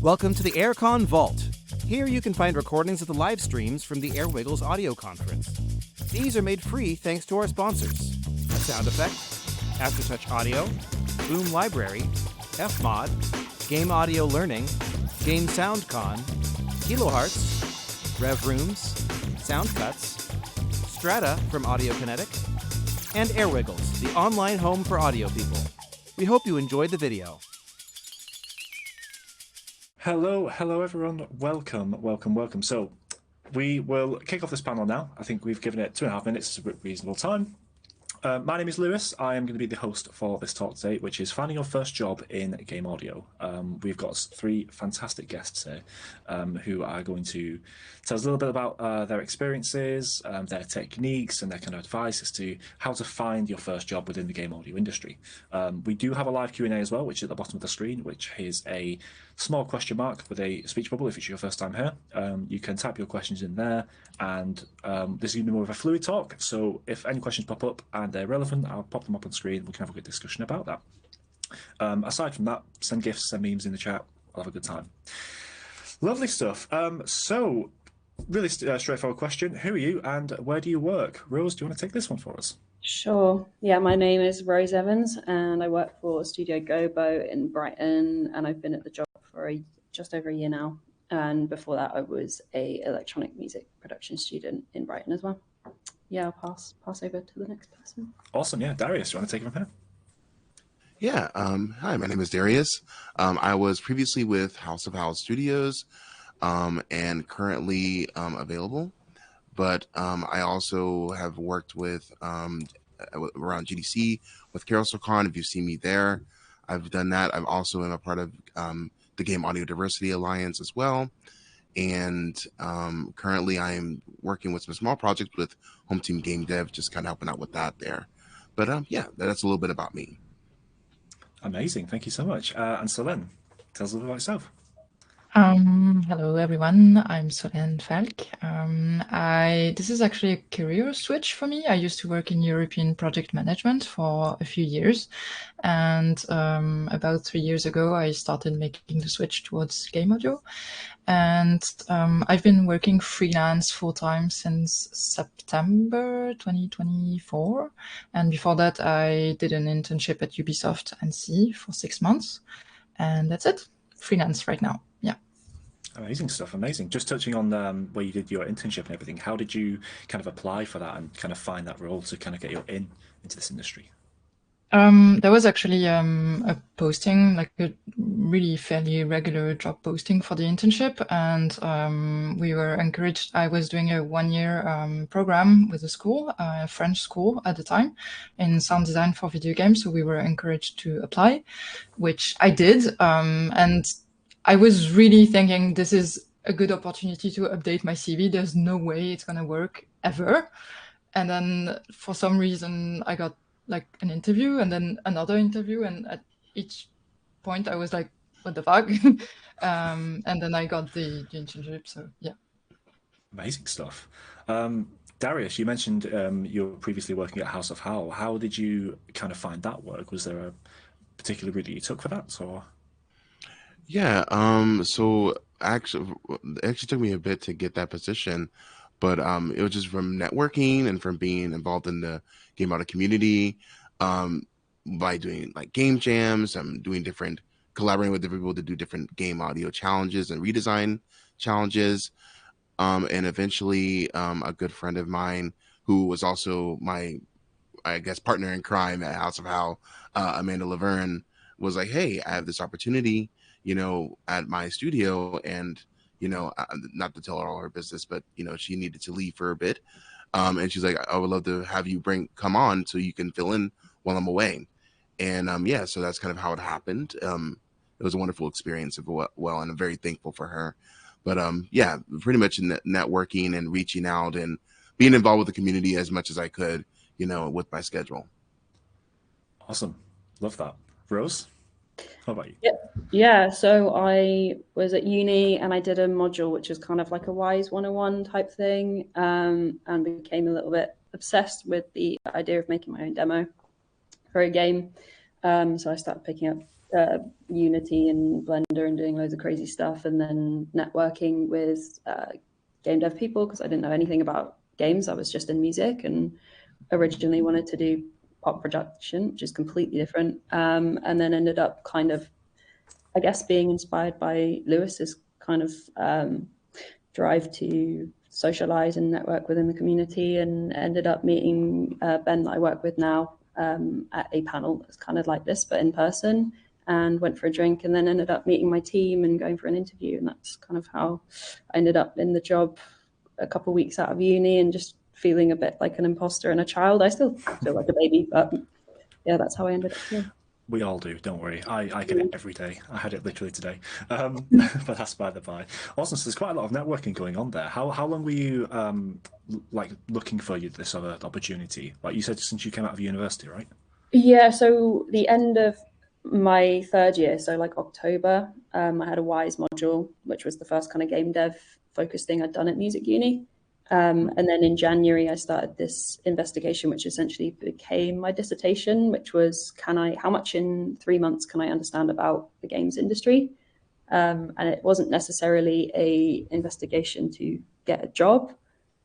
Welcome to the AirCon Vault. Here you can find recordings of the live streams from the Airwiggles audio conference. These are made free thanks to our sponsors: A Sound Effect, Aftertouch Audio, Boom Library, Fmod, Game Audio Learning, Game SoundCon, Kilohertz, Rev Rooms, Soundcuts, Strata from Audiokinetic, and Airwiggles, the online home for audio people. We hope you enjoyed the video. Hello everyone. Welcome. So we will kick off this panel now. I think we've given it 2.5 minutes, it's a reasonable time. My name is Lewis. I am going to be the host for this talk today, which is finding your first job in game audio. We've got 3 fantastic guests here who are going to tell us a little bit about their experiences, their techniques, and their kind of advice as to how to find your first job within the game audio industry. We do have a live Q&A as well, which is at the bottom of the screen, which is a small question mark with a speech bubble if it's your first time here. You can type your questions in there, and this is going to be more of a fluid talk. So if any questions pop up and they're relevant, I'll pop them up on screen. We can have a good discussion about that. Aside from that, send gifts, send memes in the chat. I'll have a good time. Lovely stuff. So really straightforward question. Who are you and where do you work? Rose, do you want to take this one for us? Sure. Yeah, my name is Rose Evans and I work for Studio Gobo in Brighton, and I've been at the job for just over a year now. And before that, I was a electronic music production student in Brighton as well. Yeah, I'll pass over to the next person. Awesome. Yeah, Darius, do you want to take it from here? Yeah. Hi, my name is Darius. I was previously with House of Howl Studios and currently available. But I also have worked with around GDC with CarouselCon. If you've seen me there, I've done that. I've also am a part of the Game Audio Diversity Alliance as well. And currently I am working with some small projects with Home Team Game Dev, just kind of helping out with that there. But yeah, that's a little bit about me. Amazing. Thank you so much. And Solène, tell us a little bit about yourself. Hello everyone, I'm Solène Falk. This is actually a career switch for me. I used to work in European project management for a few years, and about 3 years ago I started making the switch towards game audio, and I've been working freelance full-time since September 2024, and before that I did an internship at Ubisoft NC for 6 months, and that's it. Freelance right now. Yeah. Amazing stuff. Amazing. Just touching on where you did your internship and everything, how did you kind of apply for that and kind of find that role to kind of get you into this industry? There was actually a posting, like a really fairly regular job posting for the internship, and we were encouraged. I was doing a 1-year program with a school, a French school at the time, in sound design for video games, so we were encouraged to apply, which I did, and I was really thinking this is a good opportunity to update my CV. There's no way it's going to work ever. And then for some reason I got like an interview and then another interview, and at each point I was like, what the fuck? And then I got the internship, so yeah. Amazing stuff. Darius, you mentioned you were previously working at House of Howl. How did you kind of find that work? Was there a particular route that you took for that, or? Yeah, so actually, it actually took me a bit to get that position, but it was just from networking and from being involved in the game audio community, by doing like game jams, collaborating with different people to do different game audio challenges and redesign challenges, and eventually a good friend of mine who was also my, I guess, partner in crime at House of Howl, Amanda Laverne, was like, hey, I have this opportunity, at my studio, and, not to tell her all her business, but, she needed to leave for a bit. And she's like, I would love to have you come on so you can fill in while I'm away. And yeah, so that's kind of how it happened. It was a wonderful experience and I'm very thankful for her. But yeah, pretty much networking and reaching out and being involved with the community as much as I could, with my schedule. Awesome. Love that. Rose? How about you? Yeah, so I was at uni and I did a module which was kind of like a WISE 101 type thing, and became a little bit obsessed with the idea of making my own demo for a game. So I started picking up Unity and Blender and doing loads of crazy stuff, and then networking with game dev people because I didn't know anything about games. I was just in music and originally wanted to do pop production, which is completely different, and then ended up kind of, I guess, being inspired by Lewis's kind of drive to socialize and network within the community, and ended up meeting Ben that I work with now at a panel that's kind of like this but in person, and went for a drink, and then ended up meeting my team and going for an interview, and that's kind of how I ended up in the job a couple of weeks out of uni and just feeling a bit like an imposter and a child. I still feel like a baby, but yeah, that's how I ended up here. We all do, don't worry. I get it every day. I had it literally today. But that's by the by. Awesome. So there's quite a lot of networking going on there. How long were you like looking for this other opportunity? Like you said, since you came out of university, right? Yeah, so the end of my third year, so like October, I had a WISE module, which was the first kind of game dev focused thing I'd done at music uni. And then in January, I started this investigation, which essentially became my dissertation, which was, how much in 3 months can I understand about the games industry? And it wasn't necessarily a investigation to get a job.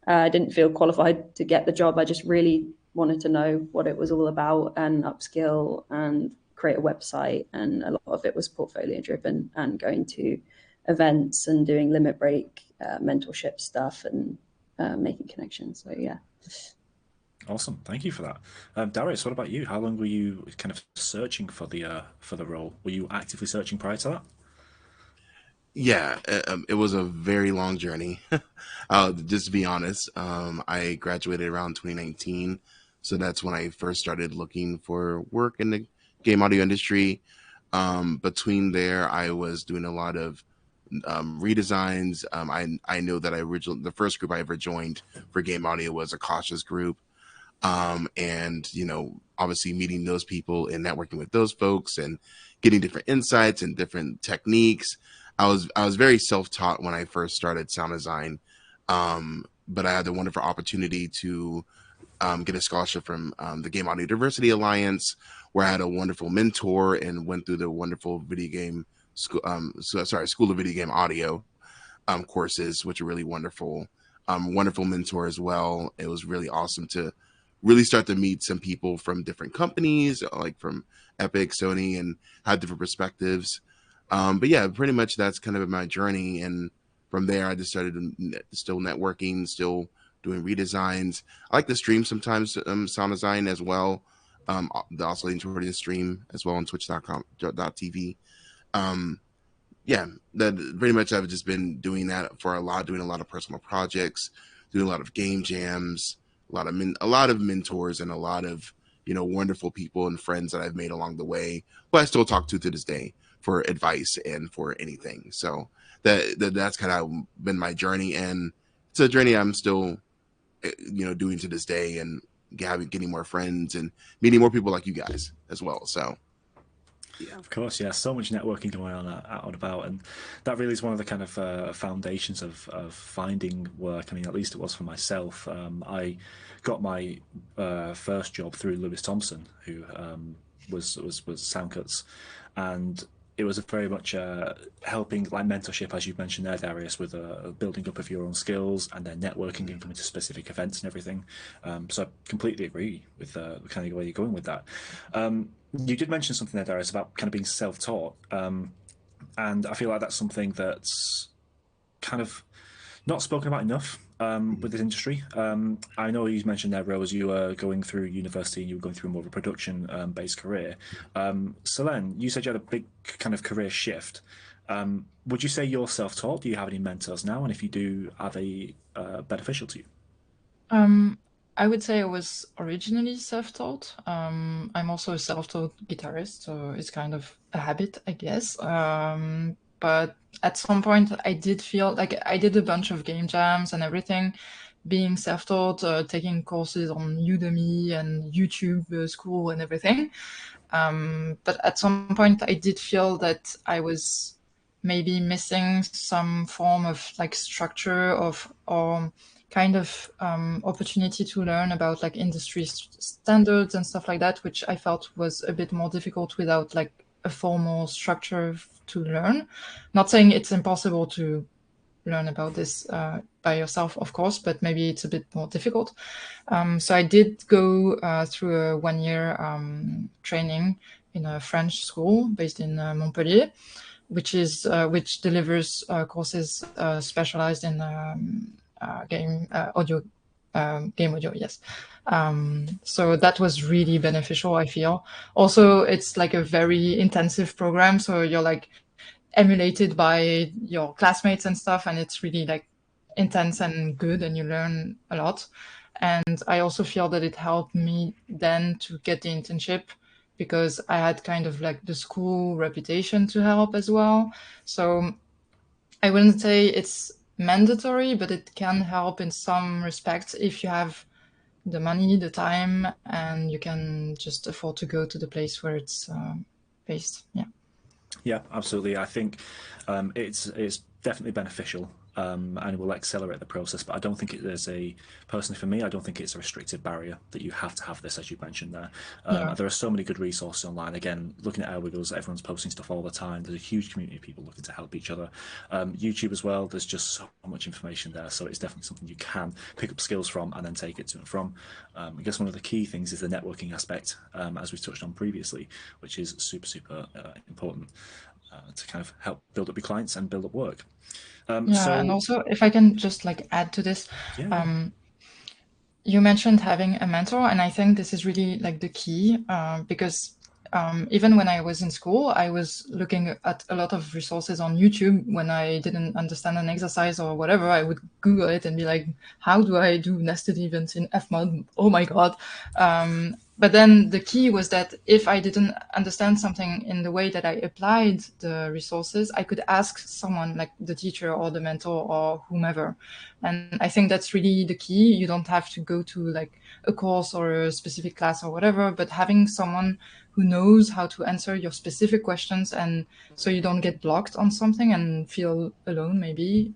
I didn't feel qualified to get the job. I just really wanted to know what it was all about and upskill and create a website. And a lot of it was portfolio driven and going to events and doing limit break mentorship stuff and making connections. So yeah. Awesome, thank you for that. Darius, what about you? How long were you kind of searching for the role? Were you actively searching prior to that? Yeah, it was a very long journey. Just to be honest, I graduated around 2019, so that's when I first started looking for work in the game audio industry. Between there, I was doing a lot of redesigns. I know that the first group I ever joined for game audio was a cautious group, and obviously meeting those people and networking with those folks and getting different insights and different techniques. I was very self-taught when I first started sound design, but I had the wonderful opportunity to get a scholarship from the Game Audio Diversity Alliance, where I had a wonderful mentor and went through the wonderful School of Video Game Audio courses, which are really wonderful. Wonderful mentor as well. It was really awesome to really start to meet some people from different companies, like from Epic, Sony, and have different perspectives. But yeah, pretty much that's kind of my journey. And from there, I just started still networking, still doing redesigns. I like to stream sometimes, sound design as well. The Oscillating Accordion stream as well on twitch.com.tv. Yeah, that pretty much I've just been doing that for doing a lot of personal projects, doing a lot of game jams, a lot of mentors, and a lot of wonderful people and friends that I've made along the way, who I still talk to this day for advice and for anything. So that's kind of been my journey, and it's a journey I'm still doing to this day, and getting more friends and meeting more people like you guys as well. So. Yeah, of course, yeah. So much networking going on out and about, and that really is one of the kind of foundations of finding work. I mean, at least it was for myself. I got my first job through Lewis Thompson, who was Soundcuts, and it was very much helping, like mentorship, as you mentioned there, Darius, with building up of your own skills and then networking and coming to specific events and everything. So I completely agree with the kind of where you're going with that. You did mention something there, Darius, about kind of being self-taught, and I feel like that's something that's kind of not spoken about enough with this industry. I know you mentioned there, Rose, you were going through university and you were going through more of a production-based career. Solène, you said you had a big kind of career shift. Would you say you're self-taught? Do you have any mentors now? And if you do, are they beneficial to you? I would say I was originally self-taught. I'm also a self-taught guitarist, so it's kind of a habit, I guess. But at some point, I did feel like I did a bunch of game jams and everything, being self-taught, taking courses on Udemy and YouTube school and everything. But at some point, I did feel that I was maybe missing some form of like structure or kind of opportunity to learn about like industry standards and stuff like that, which I felt was a bit more difficult without like a formal structure to learn. Not saying it's impossible to learn about this by yourself, of course, but maybe it's a bit more difficult. So I did go through a 1-year training in a French school based in Montpellier, which delivers courses specialized in game audio. Game audio, yes. So that was really beneficial, I feel. Also, it's like a very intensive program, so you're like emulated by your classmates and stuff, and it's really like intense and good, and you learn a lot. And I also feel that it helped me then to get the internship, because I had kind of like the school reputation to help as well. So I wouldn't say it's mandatory, but it can help in some respects if you have the money, the time, and you can just afford to go to the place where it's based. Yeah. Yeah, absolutely. I think it's definitely beneficial, and it will accelerate the process. But I don't think personally for me, I don't think it's a restrictive barrier that you have to have this, as you mentioned there. Yeah. There are so many good resources online. Again, looking at AirWiggles, everyone's posting stuff all the time. There's a huge community of people looking to help each other. YouTube as well, there's just so much information there. So it's definitely something you can pick up skills from and then take it to and from. I guess one of the key things is the networking aspect, as we've touched on previously, which is super, super important. To kind of help build up your clients and build up work. And also, if I can just like add to this, you mentioned having a mentor, and I think this is really like the key, because even when I was in school, I was looking at a lot of resources on YouTube. When I didn't understand an exercise or whatever, I would Google it and be like, how do I do nested events in Fmod? Oh my God. But then the key was that if I didn't understand something in the way that I applied the resources, I could ask someone like the teacher or the mentor or whomever. And I think that's really the key. You don't have to go to like a course or a specific class or whatever, but having someone who knows how to answer your specific questions, and so you don't get blocked on something and feel alone maybe,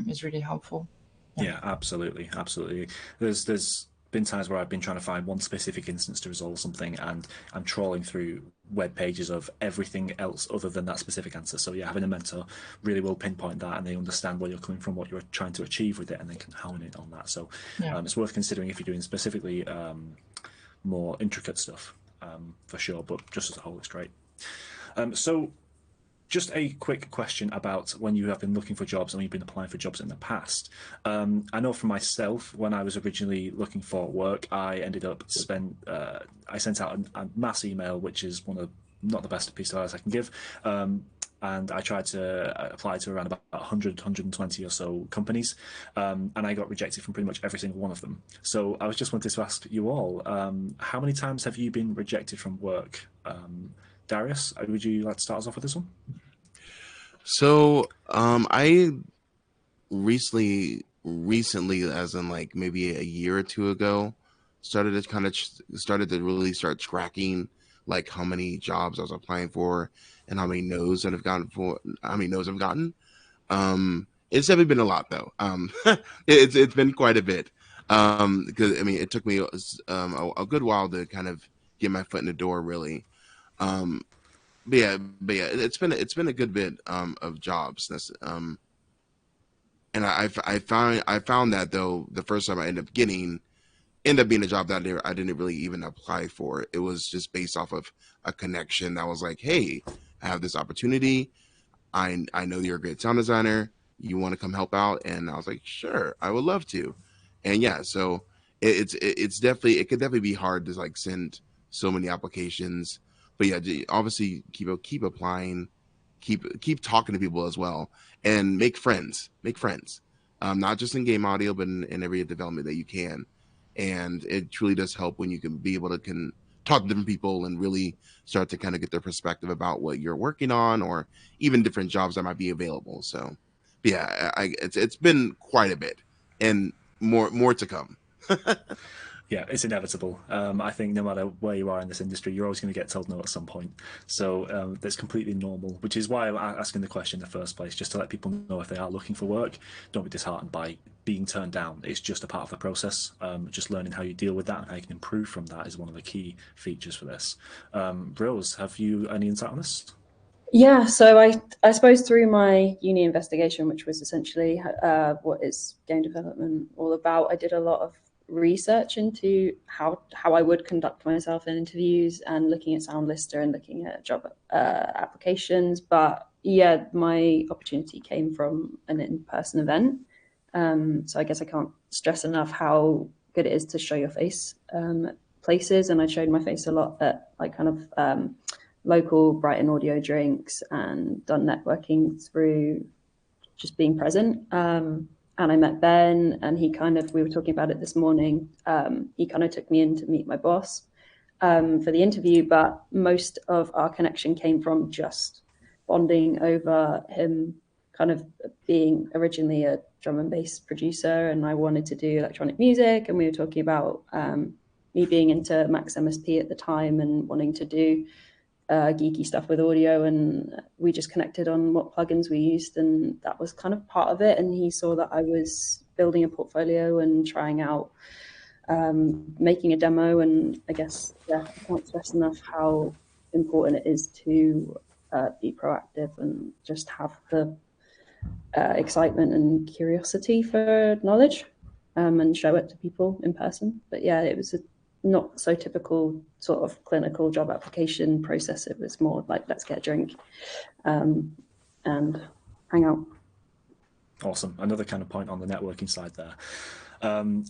is really helpful. Yeah, absolutely. There's been times where I've been trying to find one specific instance to resolve something, and I'm trawling through web pages of everything else other than that specific answer. So yeah, having a mentor really will pinpoint that, and they understand where you're coming from, what you're trying to achieve with it, and they can hone in on that. So it's worth considering if you're doing specifically more intricate stuff, for sure, but just as a whole, it's great. So just a quick question about when you have been looking for jobs and when you've been applying for jobs in the past. I know for myself, when I was originally looking for work, I ended up I sent out a mass email, which is not the best piece of advice I can give. And I tried to apply to around about 100, 120 or so companies, and I got rejected from pretty much every single one of them. So I was just wanted to ask you all, how many times have you been rejected from work? Darius, would you like to start us off with this one? So I recently, as in like maybe a year or two ago, started to really start tracking like how many jobs I was applying for and how many no's I've gotten. It's definitely been a lot though. It's been quite a bit. Because I mean, it took me a good while to kind of get my foot in the door, really. But yeah, it's been a good bit of jobs. And I found that though the first time I ended up being a job that I didn't really even apply for. It was just based off of a connection that was like, hey, I have this opportunity. I know you're a great sound designer. You want to come help out? And I was like, sure, I would love to. And yeah, so it could definitely be hard to like send so many applications. But yeah, obviously keep applying, keep talking to people as well, and make friends. Not just in game audio, but in every development that you can. And it truly does help when you can be able to talk to different people and really start to kind of get their perspective about what you're working on, or even different jobs that might be available. So yeah, it's been quite a bit, and more to come. Yeah, it's inevitable. I think no matter where you are in this industry, you're always going to get told no at some point. So that's completely normal, which is why I'm asking the question in the first place, just to let people know if they are looking for work, don't be disheartened by being turned down. It's just a part of the process. Just learning how you deal with that and how you can improve from that is one of the key features for this. Rose, have you any insight on this? Yeah, so I suppose through my uni investigation, which was essentially what is game development all about, I did a lot of research into how I would conduct myself in interviews and looking at Sound Lister and looking at job applications. But yeah, my opportunity came from an in-person event. So I guess I can't stress enough how good it is to show your face places, and I showed my face a lot at like kind of local Brighton audio drinks and done networking through just being present. And I met Ben, and we were talking about it this morning. He kind of took me in to meet my boss for the interview, but most of our connection came from just bonding over him kind of being originally a drum and bass producer, and I wanted to do electronic music, and we were talking about me being into Max MSP at the time and wanting to do geeky stuff with audio, and we just connected on what plugins we used, and that was kind of part of it. And he saw that I was building a portfolio and trying out making a demo, and I guess I can't stress enough how important it is to be proactive and just have the excitement and curiosity for knowledge and show it to people in person. But yeah, it was a not so typical sort of clinical job application process. It was more like, let's get a drink and hang out. Awesome. Another kind of point on the networking side there.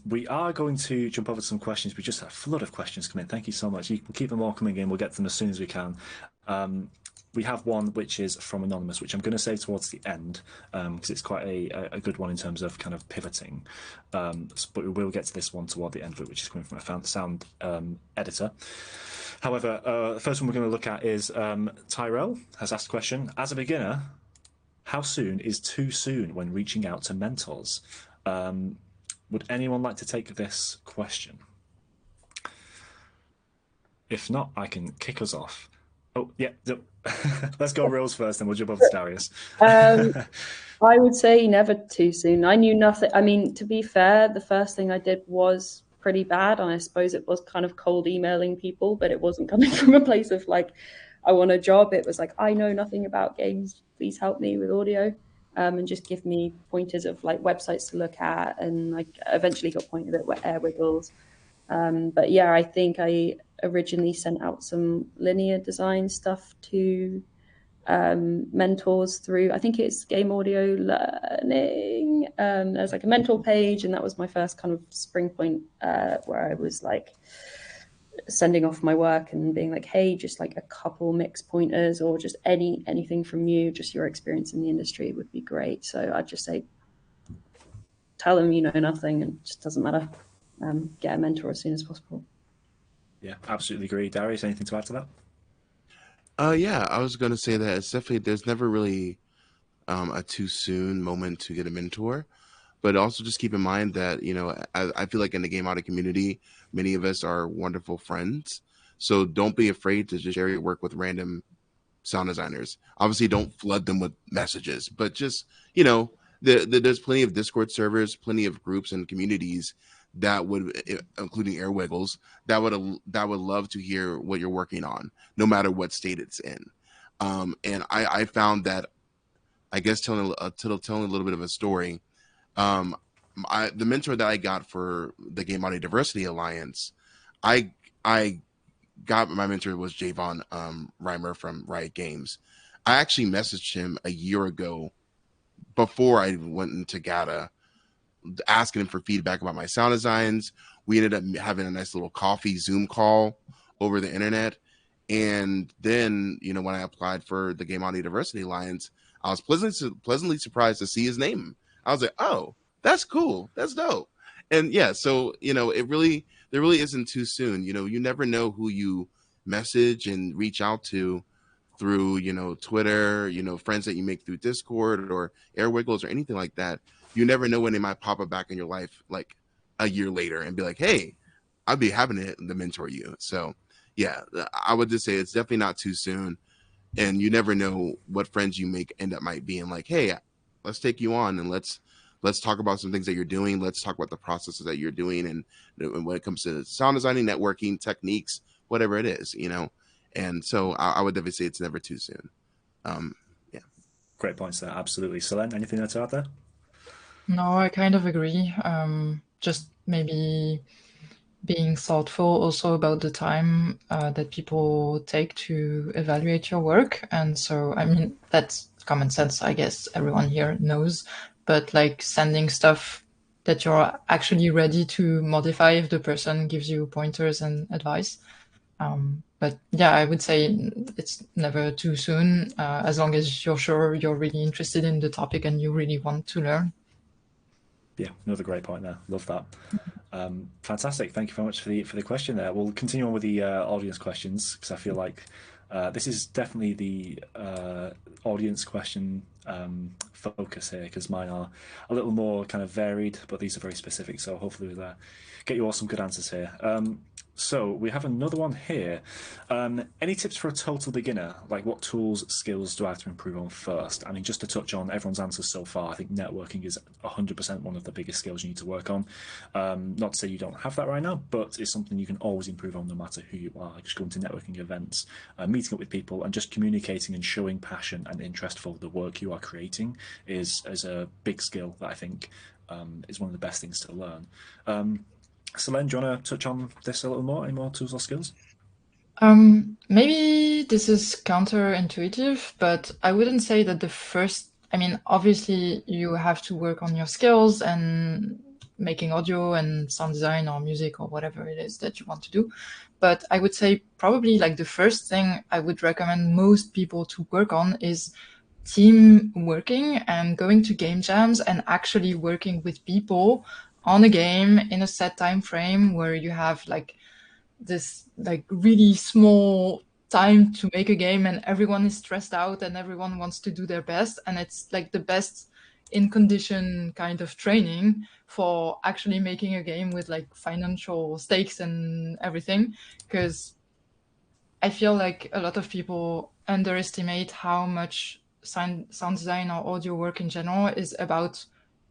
We are going to jump over to some questions. We just had a flood of questions come in. Thank you so much. You can keep them all coming in. We'll get to them as soon as we can. We have one which is from Anonymous, which I'm going to say towards the end because it's quite a good one in terms of kind of pivoting. But we will get to this one toward the end of it, which is coming from a sound editor. However, the first one we're going to look at is Tyrell has asked a question. As a beginner, how soon is too soon when reaching out to mentors? Would anyone like to take this question? If not, I can kick us off. Oh, yeah. Let's go Rose first, then we'll jump over to Darius. I would say never too soon. I knew nothing. I mean, to be fair, the first thing I did was pretty bad, and I suppose it was kind of cold emailing people, but it wasn't coming from a place of like, I want a job. It was like, I know nothing about games. Please help me with audio. And just give me pointers of like websites to look at, and like eventually got pointed at Air Wiggles. But yeah, I think I originally sent out some linear design stuff to mentors through, I think it's Game Audio Learning. There's like a mentor page, and that was my first kind of spring point where I was like sending off my work and being like, hey, just like a couple mix pointers or just anything from you, just your experience in the industry would be great. So I'd just say, tell them you know nothing, and it just doesn't matter. Get a mentor as soon as possible. Yeah, absolutely agree. Darius, anything to add to that? Yeah, I was going to say that it's definitely, there's never really a too soon moment to get a mentor. But also just keep in mind that, you know, I feel like in the game audio community, many of us are wonderful friends. So don't be afraid to just share your work with random sound designers. Obviously, don't flood them with messages, but just, you know, there's plenty of Discord servers, plenty of groups and communities that would, including Air Wiggles, that would love to hear what you're working on, no matter what state it's in. And I found that, I guess, telling a little bit of a story. The mentor that I got for the Game Audio Diversity Alliance, I got, my mentor was Javon Reimer from Riot Games. I actually messaged him a year ago before I went into GATA, asking him for feedback about my sound designs. We ended up having a nice little coffee Zoom call over the internet. And then, you know, when I applied for the Game Audio Diversity Alliance, I was pleasantly surprised to see his name. I was like, oh, that's cool. That's dope. And yeah, so, you know, there really isn't too soon. You know, you never know who you message and reach out to through, you know, Twitter, you know, friends that you make through Discord or Air Wiggles or anything like that. You never know when they might pop up back in your life like a year later and be like, hey, I'd be happy to mentor you. So yeah, I would just say it's definitely not too soon. And you never know what friends you make end up might being like, hey, let's take you on and let's talk about some things that you're doing. Let's talk about the processes that you're doing. And when it comes to sound designing, networking, techniques, whatever it is, you know? And so I would definitely say it's never too soon. Yeah. Great points there. Absolutely. Solène, anything there to add there? No, I kind of agree. Just maybe being thoughtful also about the time that people take to evaluate your work. And so, I mean, that's common sense, I guess everyone here knows. But like sending stuff that you're actually ready to modify if the person gives you pointers and advice. But yeah, I would say it's never too soon, as long as you're sure you're really interested in the topic and you really want to learn. Yeah, another great point there. Love that. Fantastic. Thank you very much for the question there. We'll continue on with the audience questions because I feel like this is definitely the audience question focus here because mine are a little more kind of varied, but these are very specific. So hopefully we'll get you all some good answers here. So we have another one here. Any tips for a total beginner? Like what tools, skills do I have to improve on first? I mean, just to touch on everyone's answers so far, I think networking is 100% one of the biggest skills you need to work on. Not to say you don't have that right now, but it's something you can always improve on no matter who you are. Just going to networking events, meeting up with people and just communicating and showing passion and interest for the work you are creating is a big skill that I think is one of the best things to learn. Solène, do you want to touch on this a little more? Any more tools or skills? Maybe this is counterintuitive, but I wouldn't say that the first, I mean, obviously you have to work on your skills and making audio and sound design or music or whatever it is that you want to do. But I would say probably like the first thing I would recommend most people to work on is team working and going to game jams and actually working with people on a game in a set time frame where you have like this like really small time to make a game and everyone is stressed out and everyone wants to do their best, and it's like the best in condition kind of training for actually making a game with like financial stakes and everything, because I feel like a lot of people underestimate how much sound design or audio work in general is about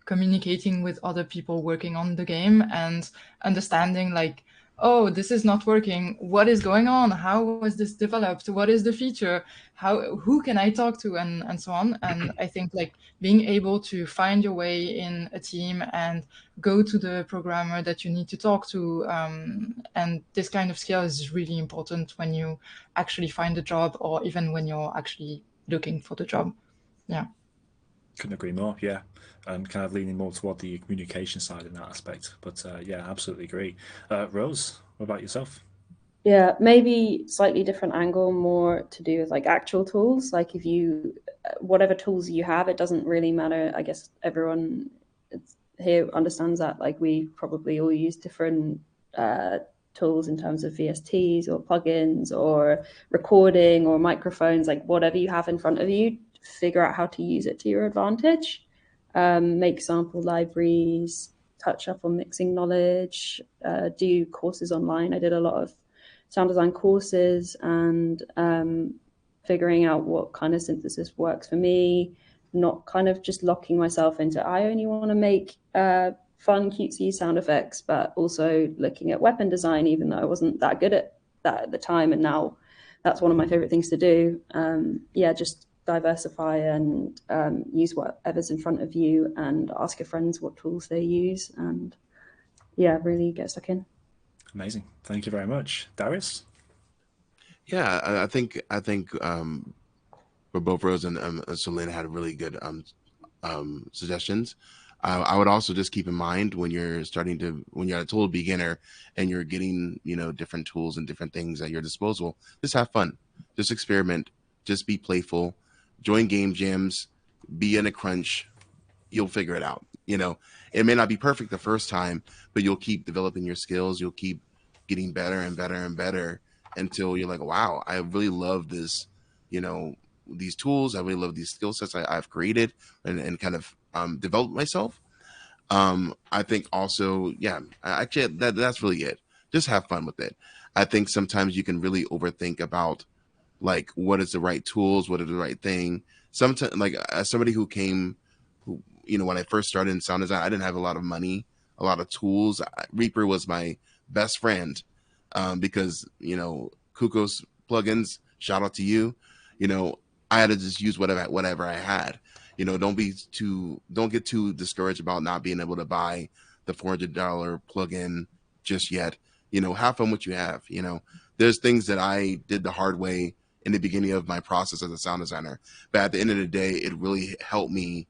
communicating with other people working on the game and understanding like, oh, this is not working. What is going on? How was this developed? What is the feature? Who can I talk to? And so on. And I think like being able to find your way in a team and go to the programmer that you need to talk to. And this kind of skill is really important when you actually find a job or even when you're actually looking for the job. Yeah. Couldn't agree more. Yeah, kind of leaning more toward the communication side in that aspect. But yeah, absolutely agree. Rose, what about yourself? Yeah, maybe slightly different angle, more to do with like actual tools. Like if you, whatever tools you have, it doesn't really matter. I guess everyone here understands that. Like we probably all use different tools in terms of VSTs or plugins or recording or microphones, like whatever you have in front of you, figure out how to use it to your advantage. Make sample libraries, touch up on mixing knowledge, do courses online. I did a lot of sound design courses and figuring out what kind of synthesis works for me, not kind of just locking myself into, I only want to make fun, cutesy sound effects, but also looking at weapon design, even though I wasn't that good at that at the time. And now that's one of my favorite things to do. Yeah, just diversify and use whatever's in front of you and ask your friends what tools they use. And yeah, really get stuck in. Amazing. Thank you very much. Darius? Yeah, I think for both Rose and Solène had really good suggestions. I would also just keep in mind when you're when you're a total beginner and you're getting, different tools and different things at your disposal, just have fun, just experiment, just be playful, join game jams, be in a crunch, you'll figure it out. It may not be perfect the first time, but you'll keep developing your skills. You'll keep getting better and better and better until you're like, wow, I really love this, these tools. I really love these skill sets I've created and kind of developed myself. I think also, yeah, actually that's really it. Just have fun with it. I think sometimes you can really overthink about like what is the right tools, what is the right thing. Sometimes, like as somebody who when I first started in sound design, I didn't have a lot of money, a lot of tools. Reaper was my best friend because Kukos plugins. Shout out to you. I had to just use whatever I had. Don't get too discouraged about not being able to buy the $400 plugin just yet. Have fun with what you have. There's things that I did the hard way in the beginning of my process as a sound designer, but at the end of the day, it really helped me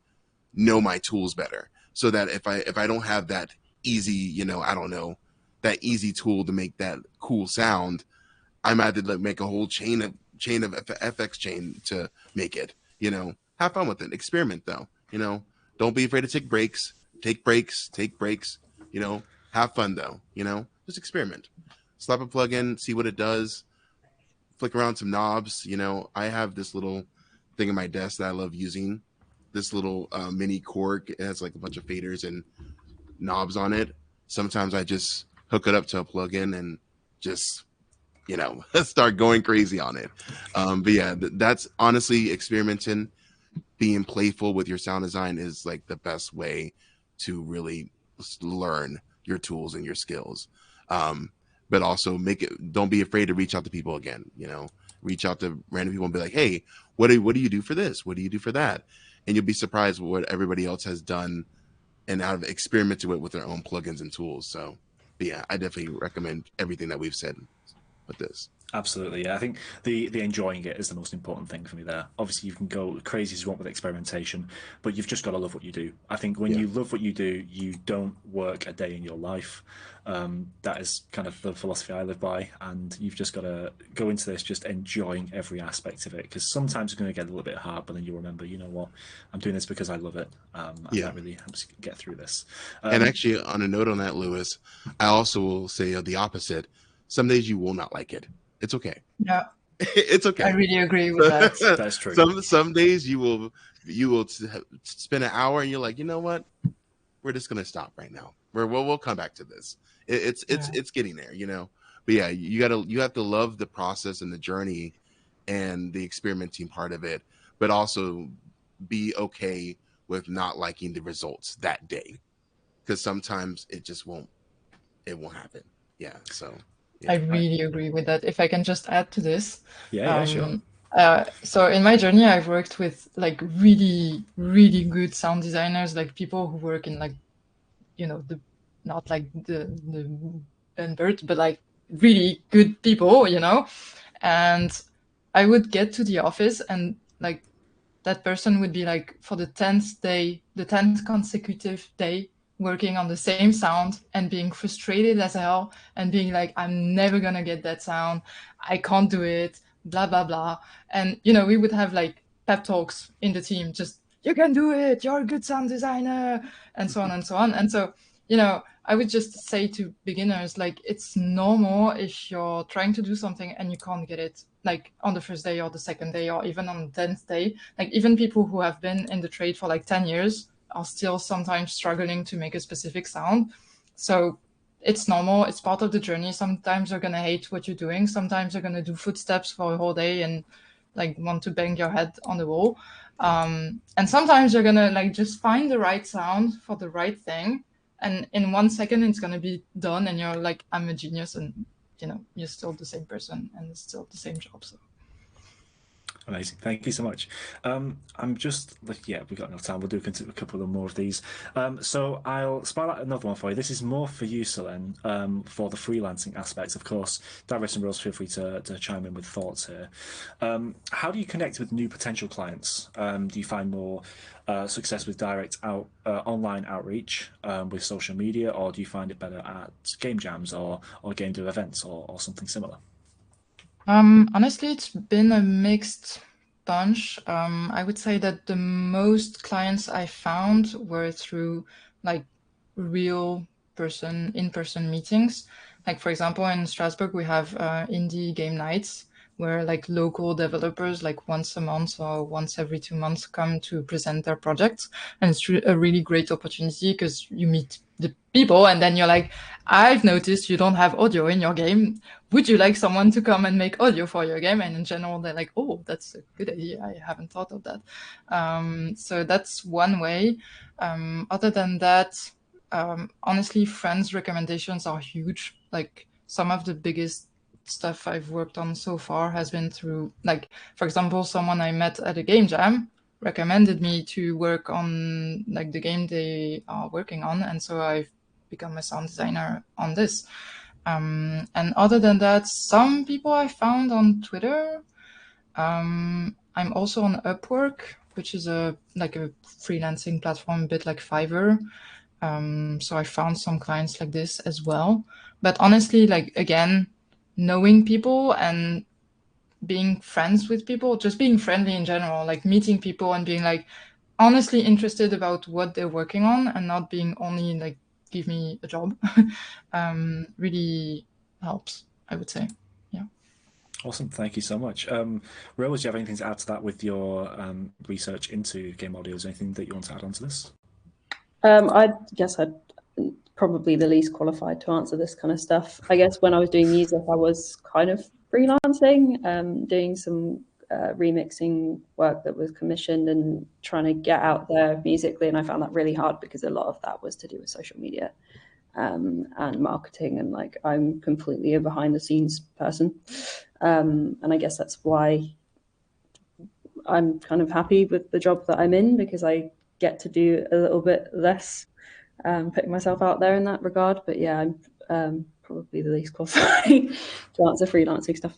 know my tools better, so that if I don't have that easy, I don't know, that easy tool to make that cool sound, I might have to make a whole chain of FX chain to make it. Have fun with it. Experiment though. Don't be afraid to take breaks. Take breaks. Have fun though. Just experiment. Slap a plug in, see what it does. Flick around some knobs. I have this little thing in my desk that I love using. This little mini Korg. It has like a bunch of faders and knobs on it. Sometimes I just hook it up to a plugin and just start going crazy on it. But yeah, that's honestly experimenting, being playful with your sound design is like the best way to really learn your tools and your skills. But also don't be afraid to reach out to people again. Reach out to random people and be like, hey, what do you do for this? What do you do for that? And you'll be surprised with what everybody else has done and have experimented with their own plugins and tools. So, but yeah, I definitely recommend everything that we've said with this. Absolutely, yeah. I think the enjoying it is the most important thing for me there. Obviously, you can go crazy as you want with experimentation, but you've just got to love what you do. I think when you love what you do, you don't work a day in your life. That is kind of the philosophy I live by, and you've just got to go into this just enjoying every aspect of it, because sometimes it's going to get a little bit hard, but then you'll remember, you know what, I'm doing this because I love it. And that really helps get through this. And actually, on a note on that, Lewis, I also will say the opposite. Some days you will not like it. It's okay. Yeah, it's okay. I really agree with that. That's true. Some days you will spend an hour and you're like, you know what? We're just gonna stop right now. We'll come back to this. It's getting there, But yeah, you have to love the process and the journey and the experimenting part of it, but also be okay with not liking the results that day, because sometimes it just won't happen. Yeah, so. Yeah. I really agree with that. If I can just add to this. Yeah, sure. So in my journey, I've worked with like really, really good sound designers, like people who work in like, not like the Bird, but like really good people, And I would get to the office and like that person would be like for the 10th consecutive day, working on the same sound and being frustrated as hell and being like, I'm never gonna get that sound. I can't do it, blah, blah, blah. And, we would have like pep talks in the team, just, you can do it, you're a good sound designer, and so on and so on. And so, I would just say to beginners, like, it's normal if you're trying to do something and you can't get it, like on the first day or the second day, or even on the 10th day. Like even people who have been in the trade for like 10 years are still sometimes struggling to make a specific sound. So it's normal. It's part of the journey. Sometimes you're going to hate what you're doing. Sometimes you're going to do footsteps for a whole day and like want to bang your head on the wall. And sometimes you're going to like just find the right sound for the right thing. And in 1 second, it's going to be done. And you're like, I'm a genius. And, you're still the same person and it's still the same job. So. Amazing. Thank you so much. I'm just like, we've got enough time. We'll do a couple of more of these. So I'll spell out another one for you. This is more for you, Solène, for the freelancing aspects. Of course, Darius and Rose, feel free to chime in with thoughts here. How do you connect with new potential clients? Do you find more success with direct online outreach with social media, or do you find it better at game jams or game dev events or something similar? Honestly, it's been a mixed bunch. I would say that the most clients I found were through like real in-person meetings. Like for example, in Strasbourg, we have indie game nights where like local developers like once a month or once every 2 months come to present their projects. And it's a really great opportunity because you meet the people and then you're like, I've noticed you don't have audio in your game. Would you like someone to come and make audio for your game? And in general, they're like, oh, that's a good idea. I haven't thought of that. So that's one way. Other than that, honestly, friends' recommendations are huge. Like some of the biggest stuff I've worked on so far has been through, like, for example, someone I met at a game jam recommended me to work on like the game they are working on, and so I've become a sound designer on this. And other than that, some people I found on Twitter. I'm also on Upwork, which is a freelancing platform, a bit like Fiverr. So I found some clients like this as well. But honestly, like, again, knowing people and being friends with people, just being friendly in general, like meeting people and being like honestly interested about what they're working on and not being only like, give me a job, really helps, I would say. Yeah. Awesome, thank you so much. Rose, do you have anything to add to that with your research into game audio? Is there anything that you want to add onto this? I guess I'd probably the least qualified to answer this kind of stuff. I guess when I was doing music, I was kind of freelancing, doing some remixing work that was commissioned and trying to get out there musically. And I found that really hard because a lot of that was to do with social media and marketing. And like, I'm completely a behind the scenes person. And I guess that's why I'm kind of happy with the job that I'm in, because I get to do a little bit less, putting myself out there in that regard. But yeah, I'm probably the least qualified to answer freelancing stuff.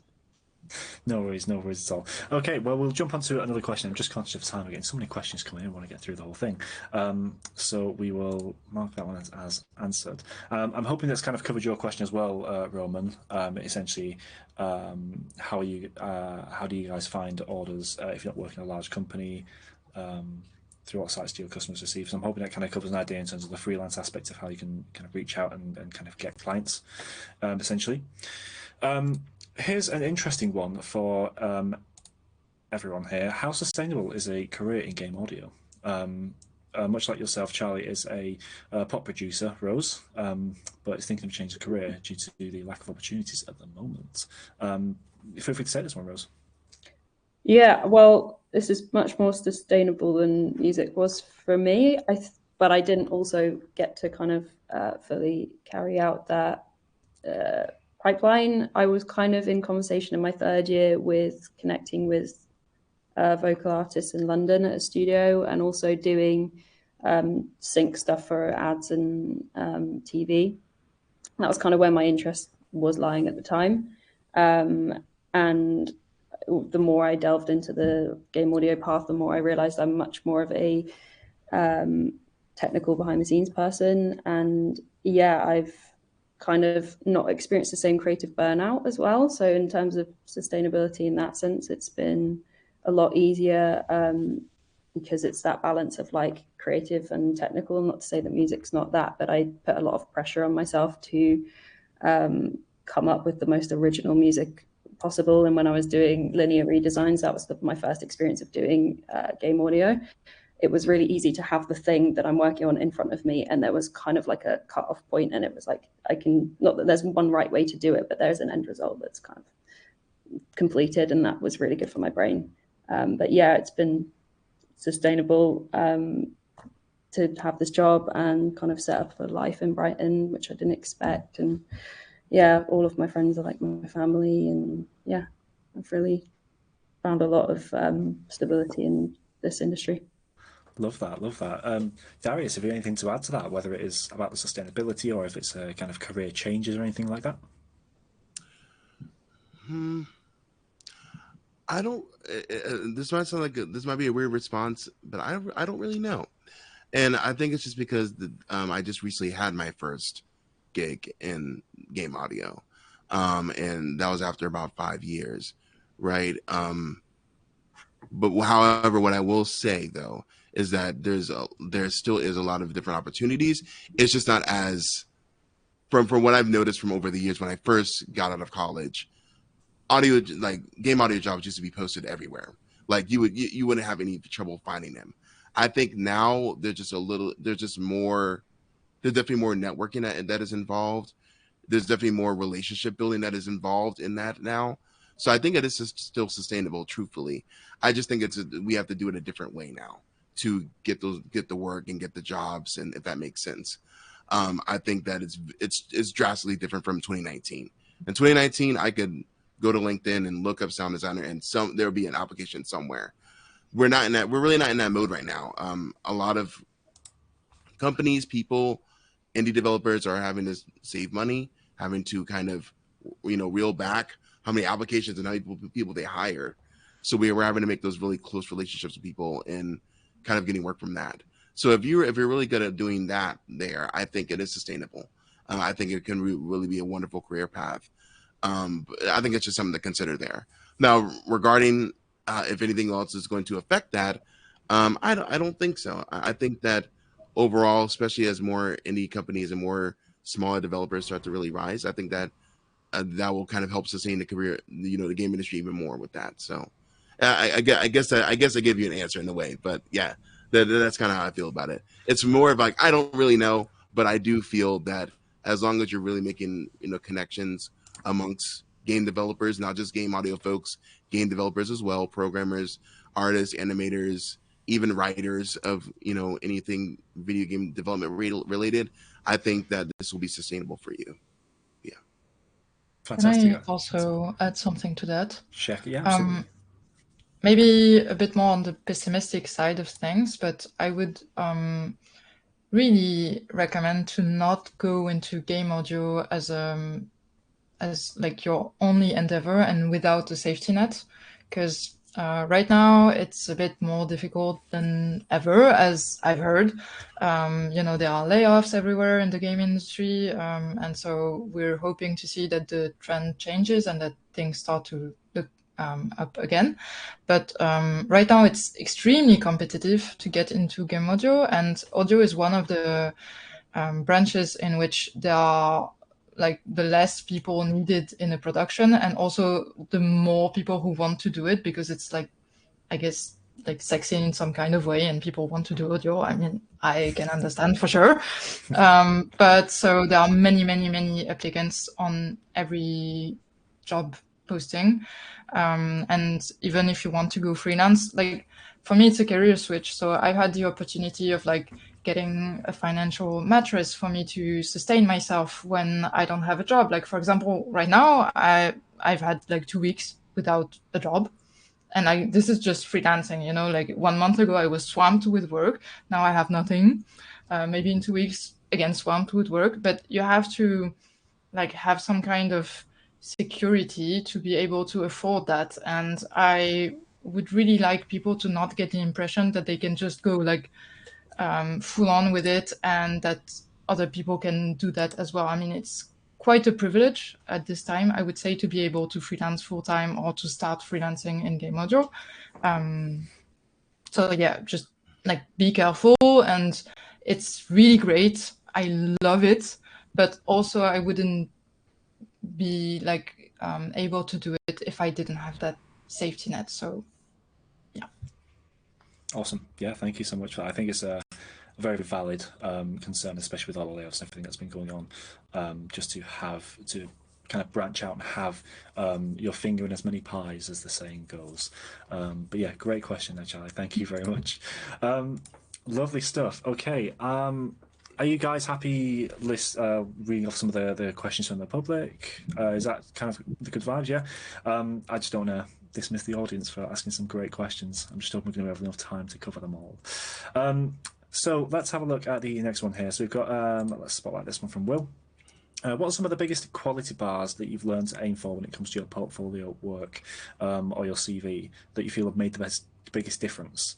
No worries at all. Okay, well, we'll jump on to another question. I'm just conscious of time. We're getting so many questions coming in. I want to get through the whole thing. So we will mark that one as answered. I'm hoping that's kind of covered your question as well, Roman. Essentially, how do you guys find orders if you're not working in a large company? Through what sites do your customers receive? So I'm hoping that kind of covers an idea in terms of the freelance aspect of how you can kind of reach out and kind of get clients, essentially. Here's an interesting one for everyone here. How sustainable is a career in game audio? Much like yourself, Charlie is a pop producer, Rose, but is thinking of changing career due to the lack of opportunities at the moment. Feel free to say this one, Rose. Yeah, well, this is much more sustainable than music was for me. But I didn't also get to kind of fully carry out that pipeline. I was kind of in conversation in my third year with connecting with vocal artists in London at a studio, and also doing sync stuff for ads and TV. That was kind of where my interest was lying at the time. And the more I delved into the game audio path, the more I realized I'm much more of a technical behind the scenes person. And yeah, I've kind of not experienced the same creative burnout as well. So in terms of sustainability in that sense, it's been a lot easier because it's that balance of like creative and technical. Not to say that music's not that, but I put a lot of pressure on myself to come up with the most original music possible. And when I was doing linear redesigns, that was my first experience of doing game audio. It was really easy to have the thing that I'm working on in front of me, and there was kind of like a cut-off point, and it was like, I can, not that there's one right way to do it, but there's an end result that's kind of completed, and that was really good for my brain. But yeah, it's been sustainable to have this job and kind of set up a life in Brighton, which I didn't expect. And yeah, all of my friends are like my family, and yeah, I've really found a lot of stability in this industry. Love that, love that. Darius, have you anything to add to that, whether it is about the sustainability or if it's a kind of career changes or anything like that? I don't. This might sound like this might be a weird response, but I don't really know, and I think it's just because I just recently had my first gig in game audio, and that was after about 5 years, right? But however, what I will say though is that there still is a lot of different opportunities. It's just not as from what I've noticed from over the years when I first got out of college. Audio, like game audio jobs used to be posted everywhere. Like you wouldn't have any trouble finding them. I think now there's definitely more networking that is involved. There's definitely more relationship building that is involved in that now. So I think it is still sustainable, truthfully. I just think we have to do it a different way now to get the work and get the jobs, and if that makes sense. I think that it's drastically different from 2019. In 2019, I could go to LinkedIn and look up sound designer, and there'll be an application somewhere. We're really not in that mode right now. A lot of companies, people, indie developers are having to save money, having to kind of, reel back how many applications and how many people they hire. So we're having to make those really close relationships with people and kind of getting work from that. So if you're really good at doing that there, I think it is sustainable. I think it can really be a wonderful career path. I think it's just something to consider there. Now, regarding if anything else is going to affect that, I don't think so. I think that overall, especially as more indie companies and more smaller developers start to really rise, I think that that will kind of help sustain the career, the game industry even more with that. So I guess I give you an answer in a way, but yeah, that's kind of how I feel about it. It's more of like, I don't really know, but I do feel that as long as you're really making, connections amongst game developers, not just game audio folks, game developers as well, programmers, artists, animators, even writers of, anything video game development related, I think that this will be sustainable for you. Yeah. Fantastic. Can I also add something to that? Check. Yeah, absolutely. Maybe a bit more on the pessimistic side of things, but I would really recommend to not go into game audio as like your only endeavor and without a safety net, because right now it's a bit more difficult than ever, as I've heard. There are layoffs everywhere in the game industry, and so we're hoping to see that the trend changes and that things start to look up again. But right now it's extremely competitive to get into game audio, and audio is one of the branches in which there are like the less people needed in a production, and also the more people who want to do it, because it's like, I guess, like sexy in some kind of way, and people want to do audio. I mean, I can understand for sure. But so there are many applicants on every job posting. And even if you want to go freelance, like for me, it's a career switch. So I've had the opportunity of like getting a financial mattress for me to sustain myself when I don't have a job. Like, for example, right now, I've had like 2 weeks without a job. And this is just freelancing, like 1 month ago, I was swamped with work. Now I have nothing. Maybe in 2 weeks, again, swamped with work. But you have to like have some kind of security to be able to afford that. And I would really like people to not get the impression that they can just go like full on with it and that other people can do that as well. I mean, it's quite a privilege at this time, I would say, to be able to freelance full time or to start freelancing in game audio. So yeah, just like be careful, and it's really great. I love it, but also I wouldn't be like able to do it if I didn't have that safety net. So yeah. Awesome. Yeah, thank you so much for that. I think it's a very valid concern, especially with all the layoffs and everything that's been going on, just to kind of branch out and have your finger in as many pies, as the saying goes. But yeah, great question there, Charlie. Thank you very much. Lovely stuff. Okay. Are you guys happy reading off some of the questions from the public? Is that kind of the good vibes? Yeah. I just don't want to dismiss the audience for asking some great questions. I'm just hoping we're going to have enough time to cover them all. So let's have a look at the next one here. So we've got, let's spotlight this one from Will. What are some of the biggest quality bars that you've learned to aim for when it comes to your portfolio work or your CV that you feel have made the biggest difference?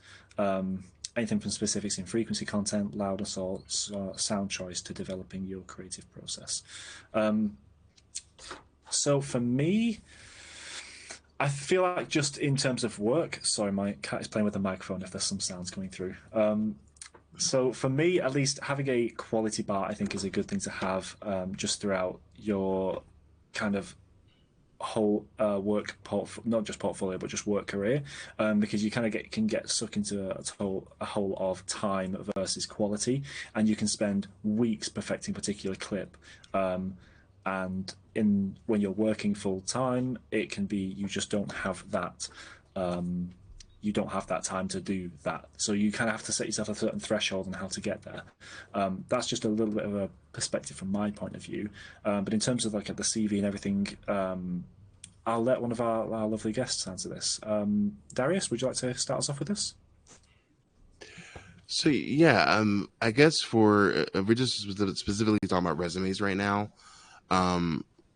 Anything from specifics in frequency, content, loudness, or sound choice to developing your creative process. So for me, I feel like just in terms of work, sorry, my cat is playing with the microphone if there's some sounds coming through. So for me, at least, having a quality bar, I think, is a good thing to have just throughout your kind of whole work not just portfolio, but just work career, because you kind of can get stuck into a hole of time versus quality, and you can spend weeks perfecting a particular clip. And when you're working full time, it can be you just don't have that you don't have that time to do that. So you kind of have to set yourself a certain threshold on how to get there. That's just a little bit of a perspective from my point of view. But in terms of like the CV and everything, I'll let one of our lovely guests answer this. Darius, would you like to start us off with this? So yeah, I guess for we're just specifically talking about resumes right now.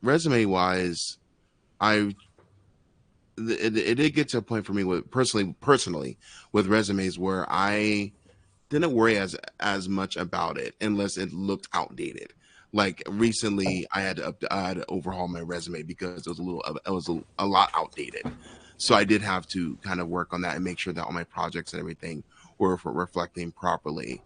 Resume wise, it did get to a point for me with personally with resumes where I didn't worry as much about it unless it looked outdated. Like recently, I had to overhaul my resume because it was a lot outdated. So I did have to kind of work on that and make sure that all my projects and everything were reflecting properly.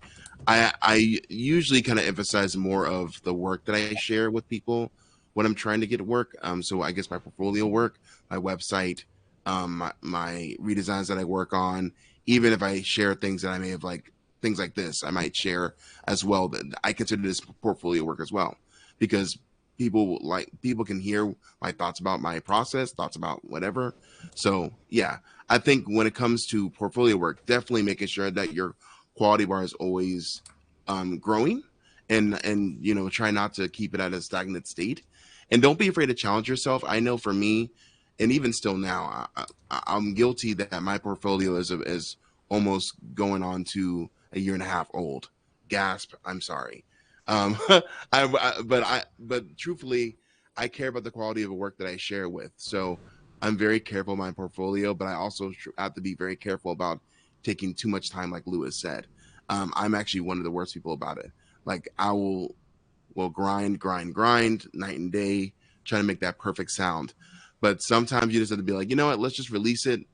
I usually kind of emphasize more of the work that I share with people when I'm trying to get work. So I guess my portfolio work, my website, my redesigns that I work on, even if I share things that I may have like things like this, I might share as well. That I consider this portfolio work as well, because people can hear my thoughts about my process, thoughts about whatever. So yeah, I think when it comes to portfolio work, definitely making sure that your quality bar is always growing, and try not to keep it at a stagnant state, and don't be afraid to challenge yourself. I know for me, and even still now, I'm guilty that my portfolio is almost going on to a year and a half old. Gasp! I'm sorry. But truthfully, I care about the quality of the work that I share with. So I'm very careful of my portfolio, but I also have to be very careful about taking too much time, like Lewis said. I'm actually one of the worst people about it. Like I will grind night and day, trying to make that perfect sound. But sometimes you just have to be like, you know what, let's just release it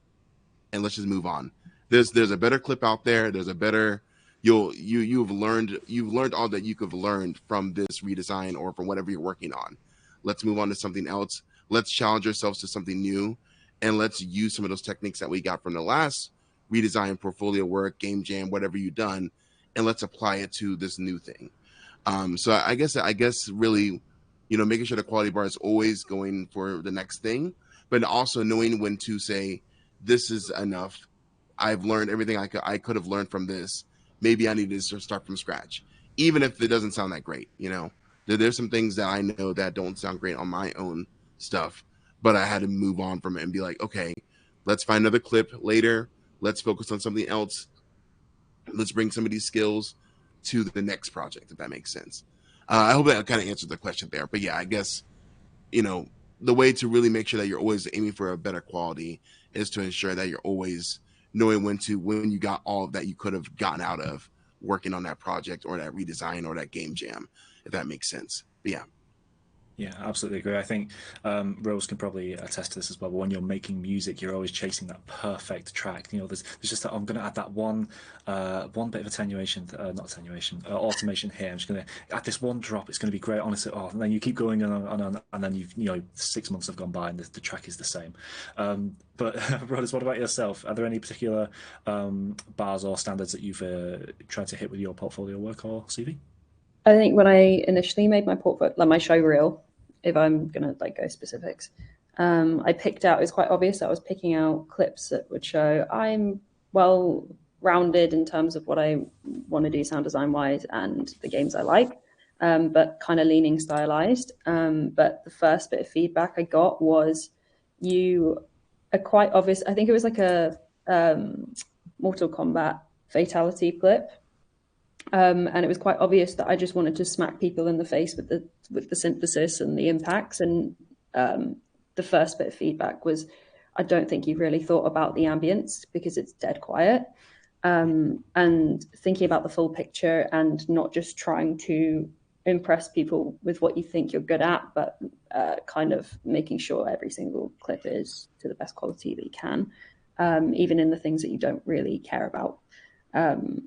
and let's just move on. There's a better clip out there. There's a better you've learned all that you could have learned from this redesign or from whatever you're working on. Let's move on to something else. Let's challenge ourselves to something new, and let's use some of those techniques that we got from the last redesign, portfolio work, game jam, whatever you've done, and let's apply it to this new thing. So I guess really, making sure the quality bar is always going for the next thing, but also knowing when to say, this is enough. I've learned everything I could have learned from this. Maybe I need to start from scratch, even if it doesn't sound that great. There's some things that I know that don't sound great on my own stuff, but I had to move on from it and be like, okay, let's find another clip later. Let's focus on something else. Let's bring some of these skills to the next project, if that makes sense. I hope that kind of answered the question there. But yeah, I guess, the way to really make sure that you're always aiming for a better quality is to ensure that you're always knowing when you got all that you could have gotten out of working on that project or that redesign or that game jam, if that makes sense. But yeah. Yeah, absolutely agree. I think Rose can probably attest to this as well. But when you're making music, you're always chasing that perfect track. There's just that I'm going to add that one bit of attenuation, not attenuation, automation here. I'm just going to add this one drop. It's going to be great. Honestly, and then you keep going on, and then 6 months have gone by and the track is the same. But Rose, what about yourself? Are there any particular bars or standards that you've tried to hit with your portfolio work or CV? I think when I initially made my portfolio, like my show reel, if I'm gonna go specifics, I picked out. It was quite obvious that I was picking out clips that would show I'm well rounded in terms of what I want to do sound design wise and the games I like, but kind of leaning stylized. But the first bit of feedback I got was you are quite obvious. I think it was like a Mortal Kombat fatality clip. And it was quite obvious that I just wanted to smack people in the face with the synthesis and the impacts. And the first bit of feedback was, I don't think you've really thought about the ambience because it's dead quiet. And thinking about the full picture and not just trying to impress people with what you think you're good at, but kind of making sure every single clip is to the best quality that you can, even in the things that you don't really care about.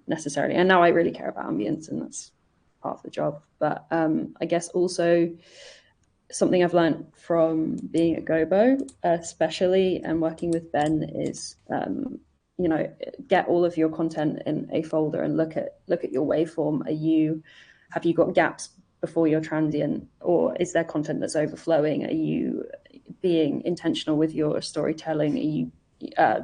Necessarily, and now I really care about ambience, and that's part of the job. But I guess also something I've learned from being at Gobo, especially and working with Ben, is get all of your content in a folder and look at your waveform. Have you got gaps before you're transient, or is there content that's overflowing? Are you being intentional with your storytelling? Are you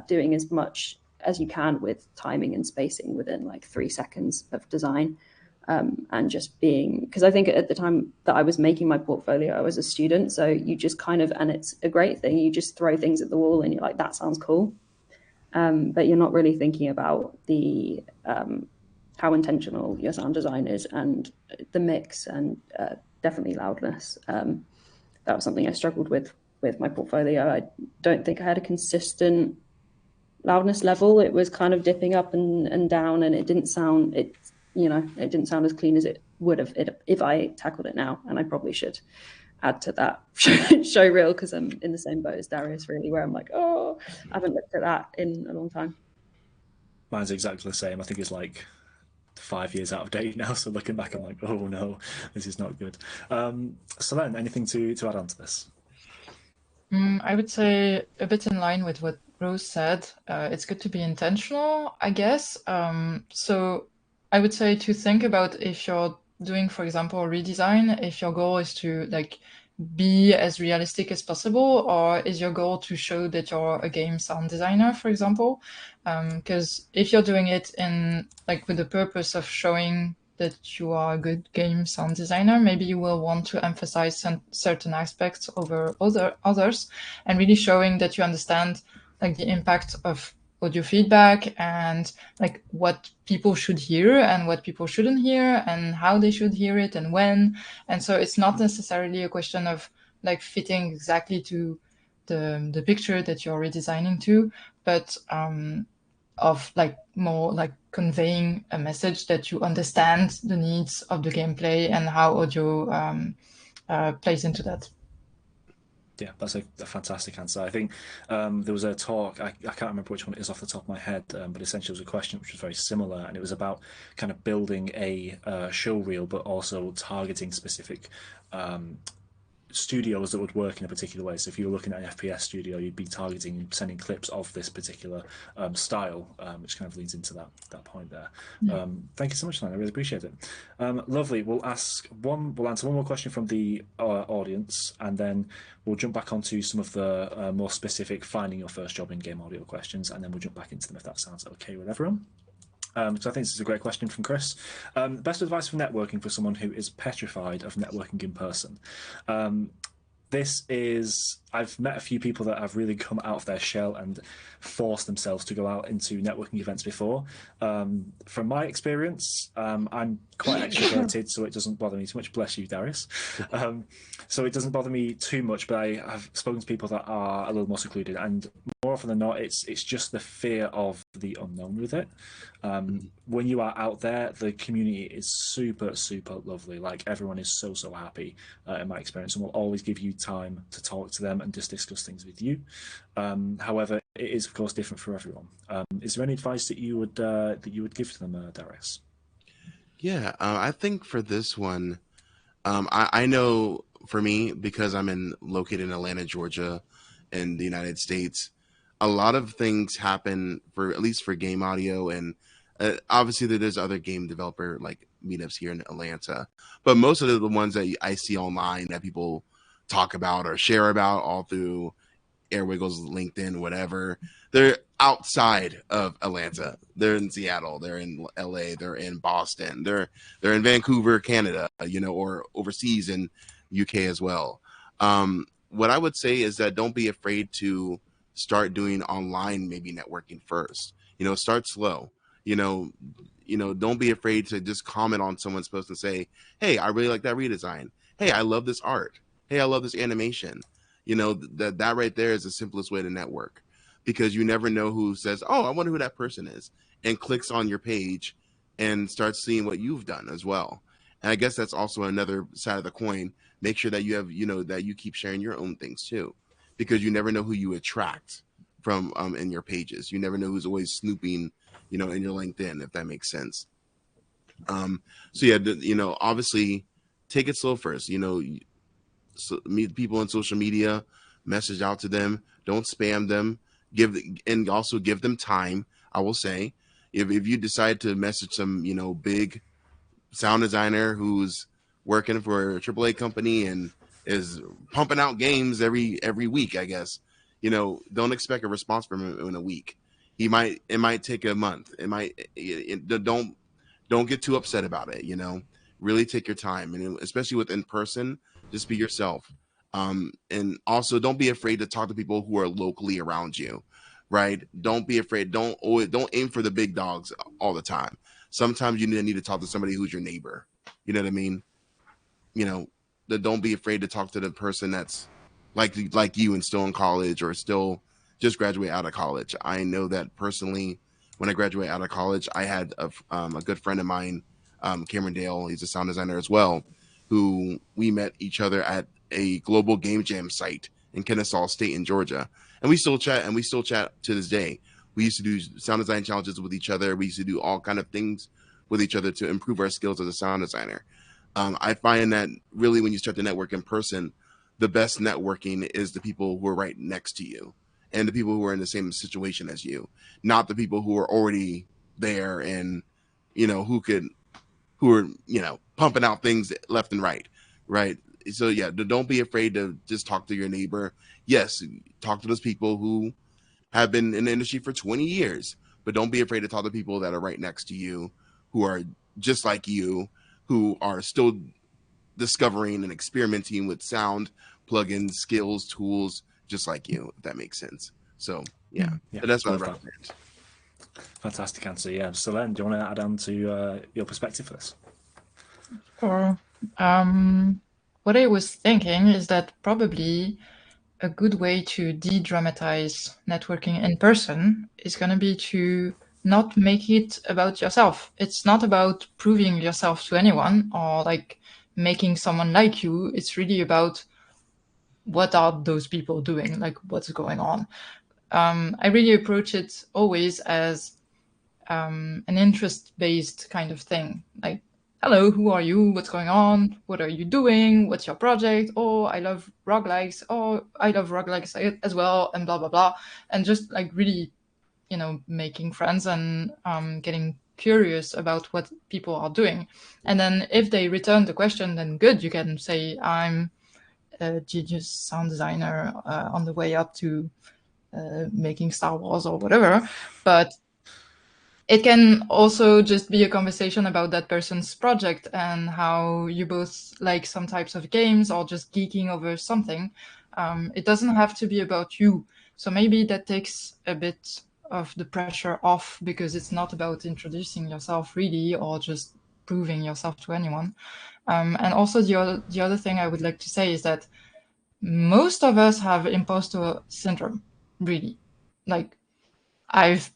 doing as much as you can with timing and spacing within like 3 seconds of design. And just being, because I think at the time that I was making my portfolio, I was a student. So you just kind of, and it's a great thing, you just throw things at the wall and you're like, that sounds cool. But you're not really thinking about the how intentional your sound design is and the mix and definitely loudness. That was something I struggled with my portfolio. I don't think I had a consistent loudness level. It was kind of dipping up and down, and it didn't sound it didn't sound as clean as it would have if I tackled it now. And I probably should add to that show reel, because I'm in the same boat as Darius, really, where I'm like, oh, I haven't looked at that in a long time. Mine's exactly the same. I think it's like 5 years out of date now. So looking back, I'm like, oh no, this is not good. Solène, anything to add on to this? I would say a bit in line with what Rose said. It's good to be intentional, I guess. So I would say to think about if you're doing, for example, a redesign, if your goal is to like be as realistic as possible, or is your goal to show that you're a game sound designer, for example? Because if you're doing it in like with the purpose of showing that you are a good game sound designer, maybe you will want to emphasize certain aspects over others, and really showing that you understand like the impact of audio feedback and like what people should hear and what people shouldn't hear and how they should hear it and when. And so it's not necessarily a question of like fitting exactly to the picture that you're redesigning to, but of like more like conveying a message that you understand the needs of the gameplay and how audio plays into that. Yeah, that's a fantastic answer. I think there was a talk, I can't remember which one it is off the top of my head, but essentially it was a question which was very similar, and it was about kind of building a show reel, but also targeting specific studios that would work in a particular way. So if you were looking at an FPS studio, you'd be targeting sending clips of this particular style, which kind of leads into that point there. Thank you so much, Solène. I really appreciate it. Lovely. We'll answer one more question from the audience, and then we'll jump back onto some of the more specific finding your first job in game audio questions, and then we'll jump back into them if that sounds okay with everyone. So I think this is a great question from Chris. Best advice for networking for someone who is petrified of networking in person. I've met a few people that have really come out of their shell and forced themselves to go out into networking events before. From my experience, I'm quite extroverted, so it doesn't bother me too much. Bless you, Darius. So it doesn't bother me too much, but I have spoken to people that are a little more secluded, and more often than not, it's just the fear of the unknown with it. When you are out there, the community is super, super lovely. Like, everyone is so, so happy, in my experience, and will always give you time to talk to them and just discuss things with you. However, it is of course different for everyone. Is there any advice that you would give to them, Darius? Yeah, I think for this one, I know for me, because I'm located in Atlanta, Georgia, in the United States, a lot of things happen at least for game audio, and obviously there's other game developer like meetups here in Atlanta, but most of the ones that I see online that people talk about or share about all through Airwiggles, LinkedIn, whatever, they're outside of Atlanta. They're in Seattle, they're in LA, they're in Boston, they're in Vancouver, Canada, or overseas in UK as well. What I would say is that don't be afraid to start doing online, maybe networking first. Start slow. Don't be afraid to just comment on someone's post and say, hey, I really like that redesign. Hey, I love this art. Hey, I love this animation. That right there is the simplest way to network, because you never know who says, oh, I wonder who that person is, and clicks on your page and starts seeing what you've done as well. And I guess that's also another side of the coin. Make sure that you have, that you keep sharing your own things too, because you never know who you attract from in your pages. You never know who's always snooping, in your LinkedIn, if that makes sense. So yeah, obviously take it slow first. Meet people on social media, message out to them, don't spam them, and also give them time. I will say, if you decide to message some, big sound designer who's working for a AAA company and is pumping out games every week, I guess, don't expect a response from him in a week. It might take a month. Don't get too upset about it. Really take your time, and especially with in person, just be yourself. And also don't be afraid to talk to people who are locally around you, right? Don't be afraid. Don't aim for the big dogs all the time. Sometimes you need to talk to somebody who's your neighbor. You know what I mean? Don't be afraid to talk to the person that's like you and still in college or still just graduate out of college. I know that personally. When I graduated out of college, I had a good friend of mine, Cameron Dale. He's a sound designer as well, who we met each other at a global game jam site in Kennesaw State in Georgia, and we still chat. And we still chat to this day. We used to do sound design challenges with each other. We used to do all kind of things with each other to improve our skills as a sound designer. I find that really when you start to network in person, the best networking is the people who are right next to you and the people who are in the same situation as you, not the people who are already there and, who are, pumping out things left and right. Right. So yeah, don't be afraid to just talk to your neighbor. Yes. Talk to those people who have been in the industry for 20 years, but don't be afraid to talk to people that are right next to you, who are just like you, who are still discovering and experimenting with sound, plugins, skills, tools, just like you, if that makes sense. So yeah, that's what I recommend. Fantastic answer. Yeah. Solène, do you want to add on to your perspective for this? Or what I was thinking is that probably a good way to de-dramatize networking in person is going to be to not make it about yourself. It's not about proving yourself to anyone or like making someone like you. It's really about what are those people doing, like what's going on. I really approach it always as an interest-based kind of thing. Like, hello, who are you? What's going on? What are you doing? What's your project? Oh, I love roguelikes. Oh, I love roguelikes as well, and blah, blah, blah. And just like really, making friends and getting curious about what people are doing. And then if they return the question, then good, you can say, I'm a genius sound designer on the way up to making Star Wars or whatever. But it can also just be a conversation about that person's project and how you both like some types of games or just geeking over something. It doesn't have to be about you. So maybe that takes a bit of the pressure off because it's not about introducing yourself really or just proving yourself to anyone. And also the other thing I would like to say is that most of us have imposter syndrome, really. Like, I've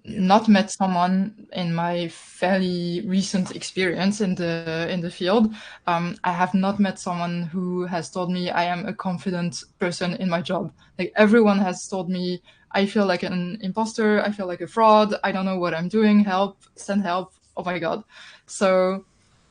not met someone in my fairly recent experience in the field. I have not met someone who has told me I am a confident person in my job. Like everyone has told me I feel like an imposter, I feel like a fraud, I don't know what I'm doing, help, send help, oh my god. So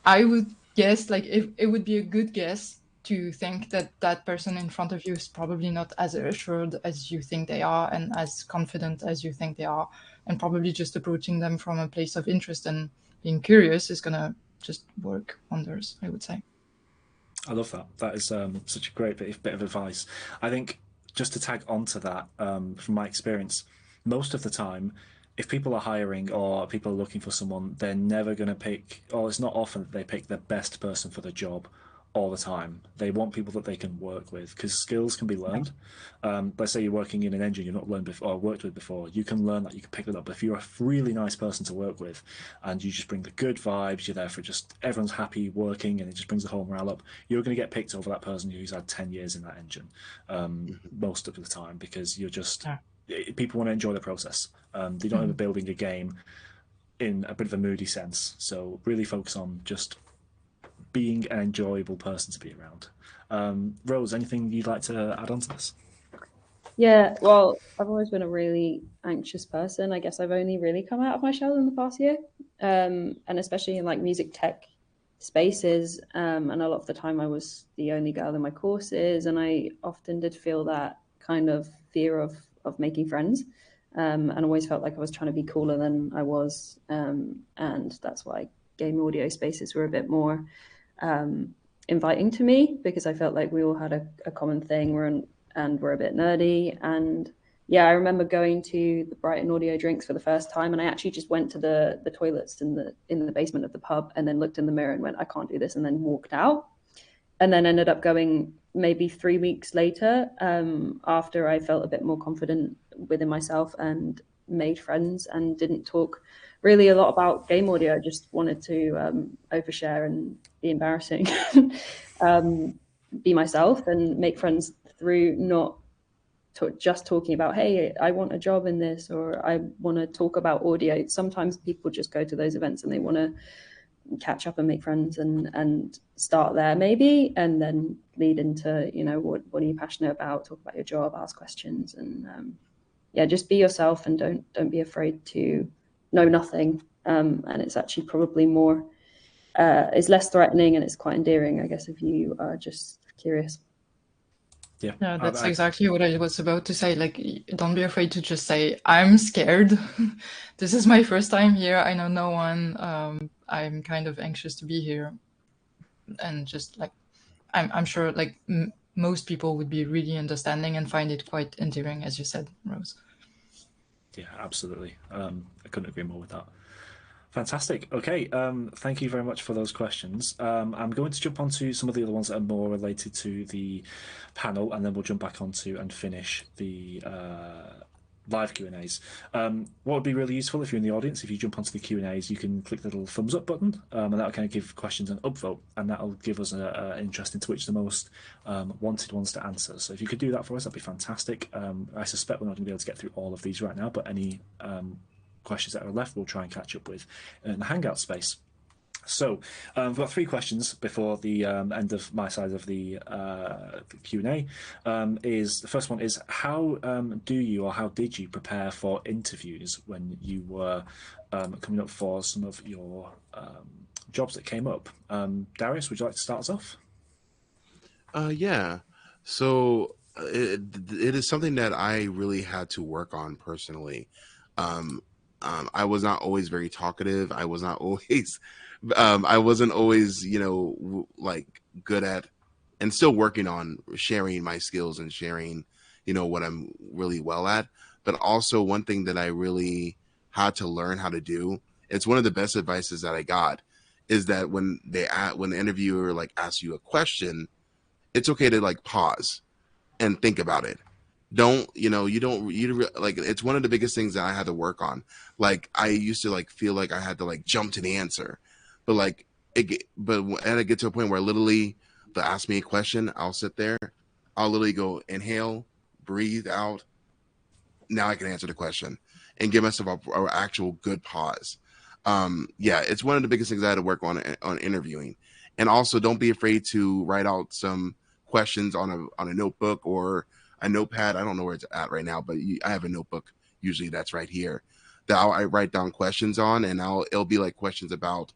I would guess like if it would be a good guess to think that that person in front of you is probably not as assured as you think they are and as confident as you think they are, and probably just approaching them from a place of interest and being curious is going to just work wonders, I would say. I love that. That is such a great bit of advice. I think just to tag onto that, from my experience, most of the time, if people are hiring or people are looking for someone, they're never going to pick, or it's not often that they pick the best person for the job all the time. They want people that they can work with because skills can be learned. Let's say you're working in an engine you've not learned before or worked with before. You can learn that, you can pick it up. If you're a really nice person to work with and you just bring the good vibes, you're there for just everyone's happy working and it just brings the whole morale up, you're going to get picked over that person who's had 10 years in that engine most of the time because you're just, people want to enjoy the process. They don't ever building a game in a bit of a moody sense. So really focus on just being an enjoyable person to be around. Rose, anything you'd like to add on to this? Yeah, well, I've always been a really anxious person. I guess I've only really come out of my shell in the past year, and especially in like music tech spaces. And a lot of the time I was the only girl in my courses, and I often did feel that kind of fear of making friends, and always felt like I was trying to be cooler than I was. And that's why game audio spaces were a bit more inviting to me because I felt like we all had a common thing. We're a bit nerdy, and yeah, I remember going to the Brighton audio drinks for the first time, and I actually just went to the toilets in the basement of the pub, and then looked in the mirror and went, I can't do this, and then walked out. And then ended up going maybe 3 weeks later, after I felt a bit more confident within myself and made friends, and didn't talk really a lot about game audio. I just wanted to overshare and be embarrassing, be myself, and make friends through not just talking about, hey, I want a job in this, or I want to talk about audio. Sometimes people just go to those events and they want to catch up and make friends, and start there maybe, and then lead into, what are you passionate about, talk about your job, ask questions, and yeah, just be yourself, and don't be afraid to know nothing. And it's actually probably more, it's less threatening, and it's quite endearing, I guess, if you are just curious. Yeah, that's exactly what I was about to say. Like, don't be afraid to just say, I'm scared. This is my first time here. I know no one. I'm kind of anxious to be here. And just like, I'm sure like most people would be really understanding and find it quite endearing, as you said, Rose. Yeah, absolutely. I couldn't agree more with that. Fantastic. Okay, thank you very much for those questions. I'm going to jump onto some of the other ones that are more related to the panel, and then we'll jump back onto and finish the live Q&As. What would be really useful if you're in the audience, if you jump onto the Q&As, you can click the little thumbs up button, and that'll kind of give questions an upvote, and that'll give us an interest into which the most wanted ones to answer. So if you could do that for us, that'd be fantastic. I suspect we're not going to be able to get through all of these right now, but any questions that are left we'll try and catch up with in the Hangout space. So we've got 3 questions before the end of my side of the Q&A. The first one is, how do you, or how did you prepare for interviews when you were coming up for some of your jobs that came up? Darius, would you like to start us off? Yeah. So it is something that I really had to work on personally. I was not always very talkative. I was not always, I wasn't always, like good at, and still working on sharing my skills and sharing, what I'm really well at. But also one thing that I really had to learn how to do, it's one of the best advices that I got, is that when the interviewer like asks you a question, it's okay to like pause and think about it. Like, it's one of the biggest things that I had to work on. Like, I used to like feel like I had to like jump to the answer, but like and I get to a point where literally they'll ask me a question, I'll sit there, I'll literally go inhale, breathe out. Now I can answer the question and give myself a actual good pause. Yeah, it's one of the biggest things I had to work on interviewing. And also, don't be afraid to write out some questions on a notebook or a notepad. I don't know where it's at right now, but I have a notebook usually that's right here that I write down questions on, and it'll be like questions about,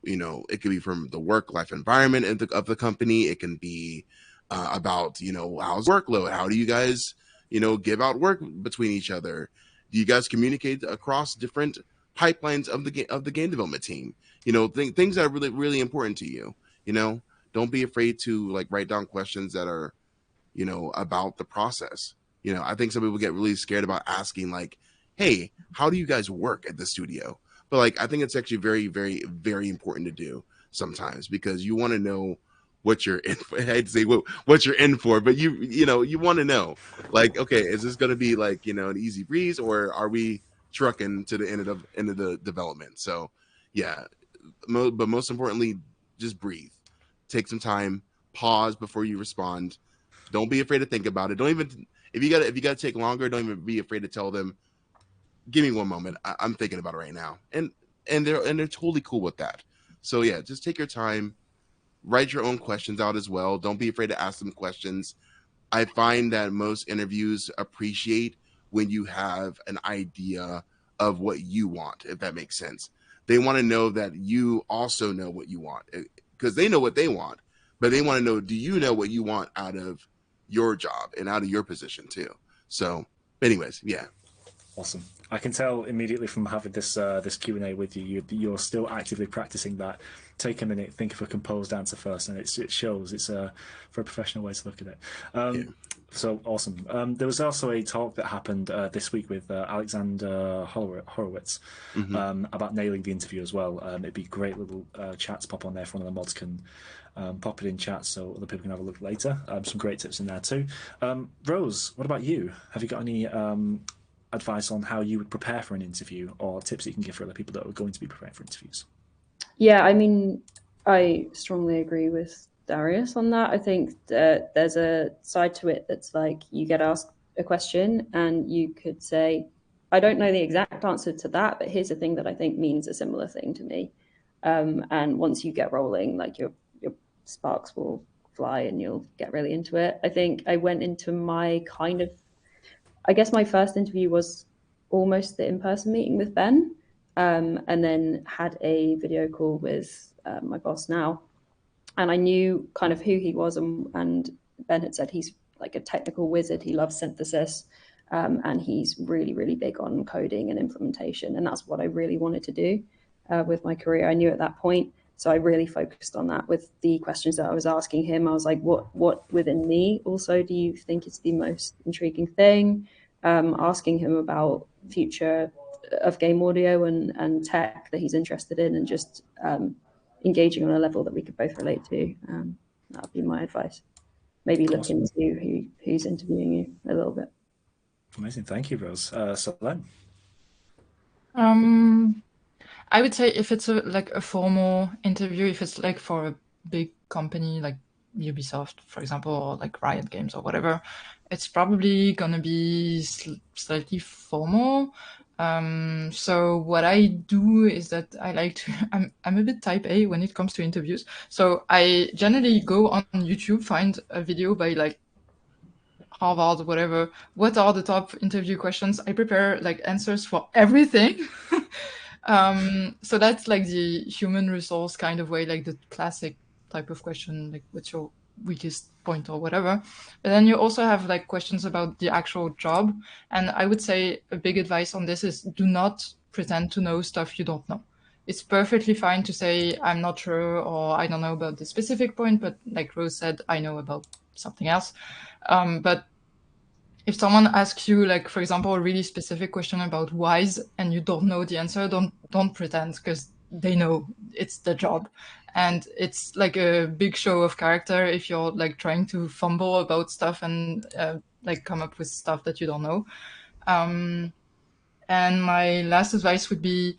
it could be from the work-life environment of the company. It can be about, how's workload? How do you guys, give out work between each other? Do you guys communicate across different pipelines of the game development team? Things that are really, really important to you. Don't be afraid to like write down questions that are, about the process. I think some people get really scared about asking like, hey, how do you guys work at the studio? But like, I think it's actually very, very, very important to do sometimes, because you want to know what you're in for. I hate to say what you're in for, but you want to know, like, okay, is this going to be like, an easy breeze, or are we trucking to the end of the development? So yeah, but most importantly, just breathe, take some time, pause before you respond. Don't be afraid to think about it. Don't even, if you got to take longer, don't even be afraid to tell them, give me one moment, I'm thinking about it right now. And they're totally cool with that. So yeah, just take your time, write your own questions out as well. Don't be afraid to ask them questions. I find that most interviews appreciate when you have an idea of what you want, if that makes sense. They want to know that you also know what you want, because they know what they want, but they want to know, do you know what you want out of your job and out of your position too? So anyways, yeah. Awesome. I can tell immediately from having this Q&A with you, you're still actively practicing that take a minute, think of a composed answer first, and it shows. It's a for a professional way to look at it. So awesome. There was also a talk that happened this week with Alexander Horowitz about nailing the interview as well. It'd be great little chat to pop on there if one of the mods can pop it in chat so other people can have a look later. Some great tips in there too. Rose, what about you? Have you got any advice on how you would prepare for an interview, or tips that you can give for other people that are going to be preparing for interviews? Yeah, I mean, I strongly agree with Darius on that. I think that there's a side to it that's like you get asked a question and you could say, I don't know the exact answer to that, but here's the thing that I think means a similar thing to me. And once you get rolling, like your sparks will fly and you'll get really into it. I think I went into my I guess my first interview was almost the in-person meeting with Ben, and then had a video call with my boss now. And I knew kind of who he was, and Ben had said he's like a technical wizard. He loves synthesis, and he's really, really big on coding and implementation. And that's what I really wanted to do with my career. I knew at that point. So I really focused on that with the questions that I was asking him. I was like, what within me also do you think is the most intriguing thing? Asking him about future of game audio and tech that he's interested in, and just engaging on a level that we could both relate to. That would be my advice. Maybe look into who's interviewing you a little bit. Amazing. Thank you, Rose. Solène? I would say if it's like a formal interview, if it's like for a big company like Ubisoft, for example, or like Riot Games or whatever, it's probably gonna be slightly formal. So what I do is that I like to, I'm a bit type A when it comes to interviews. So I generally go on YouTube, find a video by like Harvard, whatever. What are the top interview questions? I prepare like answers for everything. So that's like the human resource kind of way, like the classic type of question, like what's your weakest point or whatever. But then you also have like questions about the actual job. And I would say a big advice on this is do not pretend to know stuff you don't know. It's perfectly fine to say, I'm not sure, or I don't know about the specific point, but like Rose said, I know about something else. But if someone asks you, like, for example, a really specific question about whys and you don't know the answer, don't pretend, because they know it's the job. And it's like a big show of character if you're like trying to fumble about stuff and like come up with stuff that you don't know. And my last advice would be,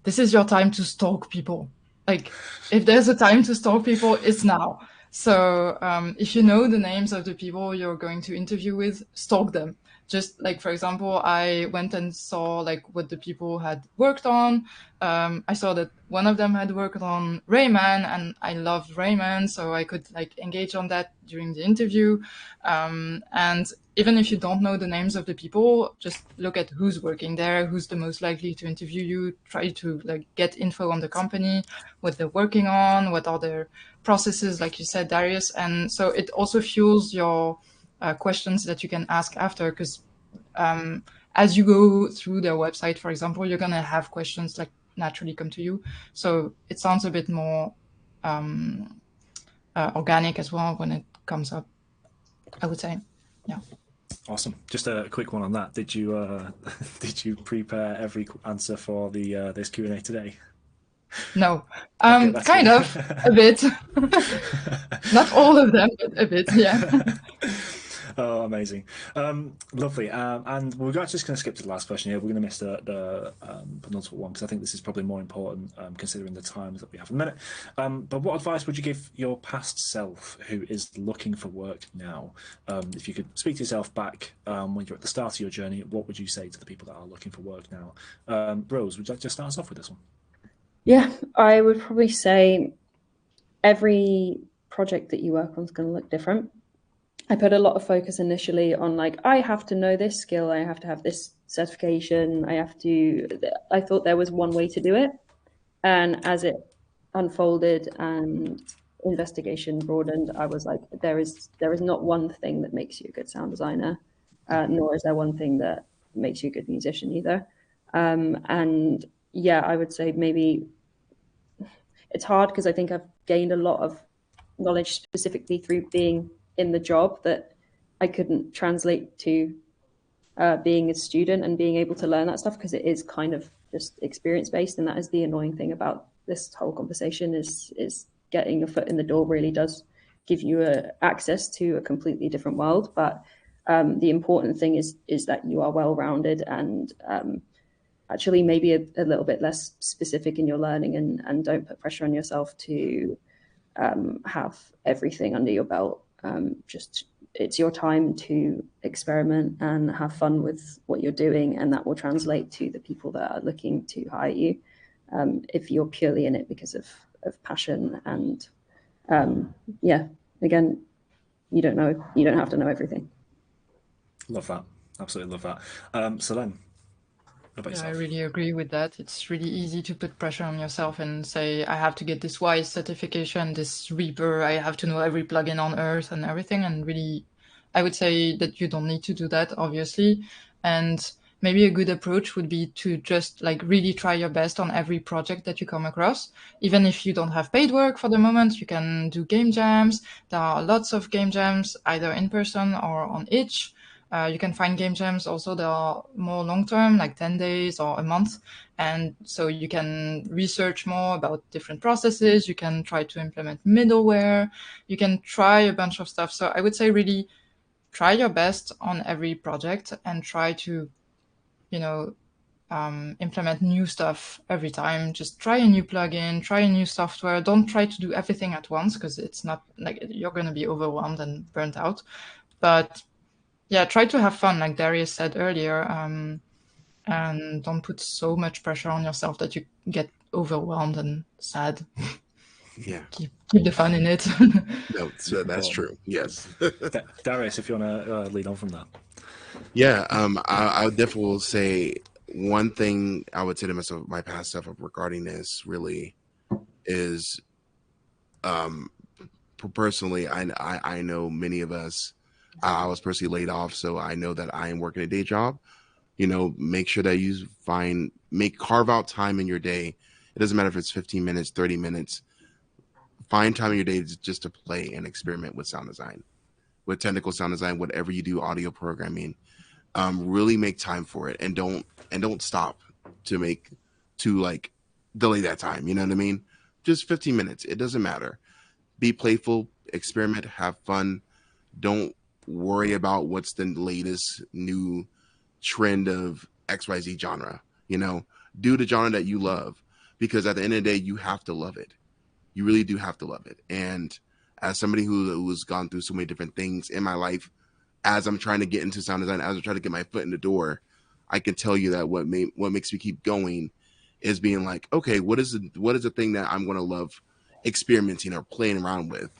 this is your time to stalk people. Like, if there's a time to stalk people, it's now. So if you know the names of the people you're going to interview with, stalk them. Just like, for example, I went and saw like what the people had worked on. I saw that one of them had worked on Rayman, and I loved Rayman, so I could like engage on that during the interview. And even if you don't know the names of the people, just look at who's working there, who's the most likely to interview you. Try to like get info on the company, what they're working on, what are their processes, like you said, Darius. And so it also fuels your questions that you can ask after, because as you go through their website, for example, you're going to have questions like naturally come to you. So it sounds a bit more organic as well when it comes up, I would say. Yeah. Awesome. Just a quick one on that. Did you prepare every answer for the this Q&A today? No, Okay, kind good. of, a bit. Not all of them, but a bit, yeah. Oh, amazing. Lovely. And we're just going to skip to the last question here. We're going to miss the penultimate one, because I think this is probably more important considering the times that we have in a minute. But what advice would you give your past self who is looking for work now? If you could speak to yourself back when you're at the start of your journey, what would you say to the people that are looking for work now? Rose, would you like to start us off with this one? Yeah, I would probably say every project that you work on is going to look different. I put a lot of focus initially on like, I have to know this skill, I have to have this certification, I thought there was one way to do it. And as it unfolded and investigation broadened, I was like, there is not one thing that makes you a good sound designer, nor is there one thing that makes you a good musician either. And yeah, I would say maybe it's hard because I think I've gained a lot of knowledge specifically through being in the job that I couldn't translate to being a student and being able to learn that stuff, because it is kind of just experience based, and that is the annoying thing about this whole conversation is getting your foot in the door really does give you access to a completely different world. But the important thing is that you are well-rounded and actually maybe a little bit less specific in your learning, and don't put pressure on yourself to have everything under your belt. Just it's your time to experiment and have fun with what you're doing, and that will translate to the people that are looking to hire you. If you're purely in it because of passion and again, you don't have to know everything. Love that. Absolutely love that. Solène, what about yourself? I really agree with that. It's really easy to put pressure on yourself and say, I have to get this WISE certification, this Reaper, I have to know every plugin on Earth and everything. And really, I would say that you don't need to do that, obviously. And maybe a good approach would be to just like really try your best on every project that you come across. Even if you don't have paid work for the moment, you can do game jams. There are lots of game jams, either in person or on itch. You can find game jams also that are more long-term, like 10 days or a month. And so you can research more about different processes. You can try to implement middleware. You can try a bunch of stuff. So I would say really try your best on every project and try to, implement new stuff every time. Just try a new plugin, try a new software. Don't try to do everything at once, because it's not like you're going to be overwhelmed and burnt out. But yeah, try to have fun, like Darius said earlier, and don't put so much pressure on yourself that you get overwhelmed and sad. Yeah. Keep the fun in it. No, so that's true. Yes. Darius, if you want to lead on from that. Yeah, I definitely will say one thing I would say to myself, my past self regarding this really is, personally, I know many of us, I was personally laid off, so I know that I am working a day job. Make sure that you carve out time in your day. It doesn't matter if it's 15 minutes, 30 minutes. Find time in your day just to play and experiment with sound design, with technical sound design, whatever you do, audio programming. Really make time for it, and don't stop to delay that time. You know what I mean? Just 15 minutes. It doesn't matter. Be playful, experiment, have fun. Don't worry about what's the latest new trend of XYZ genre. Do the genre that you love, because at the end of the day, you have to love it. You really do have to love it. And as somebody who's gone through so many different things in my life, as I'm trying to get into sound design, as I'm trying to get my foot in the door, I can tell you that what makes me keep going is being like, okay, what is the thing that I'm going to love experimenting or playing around with?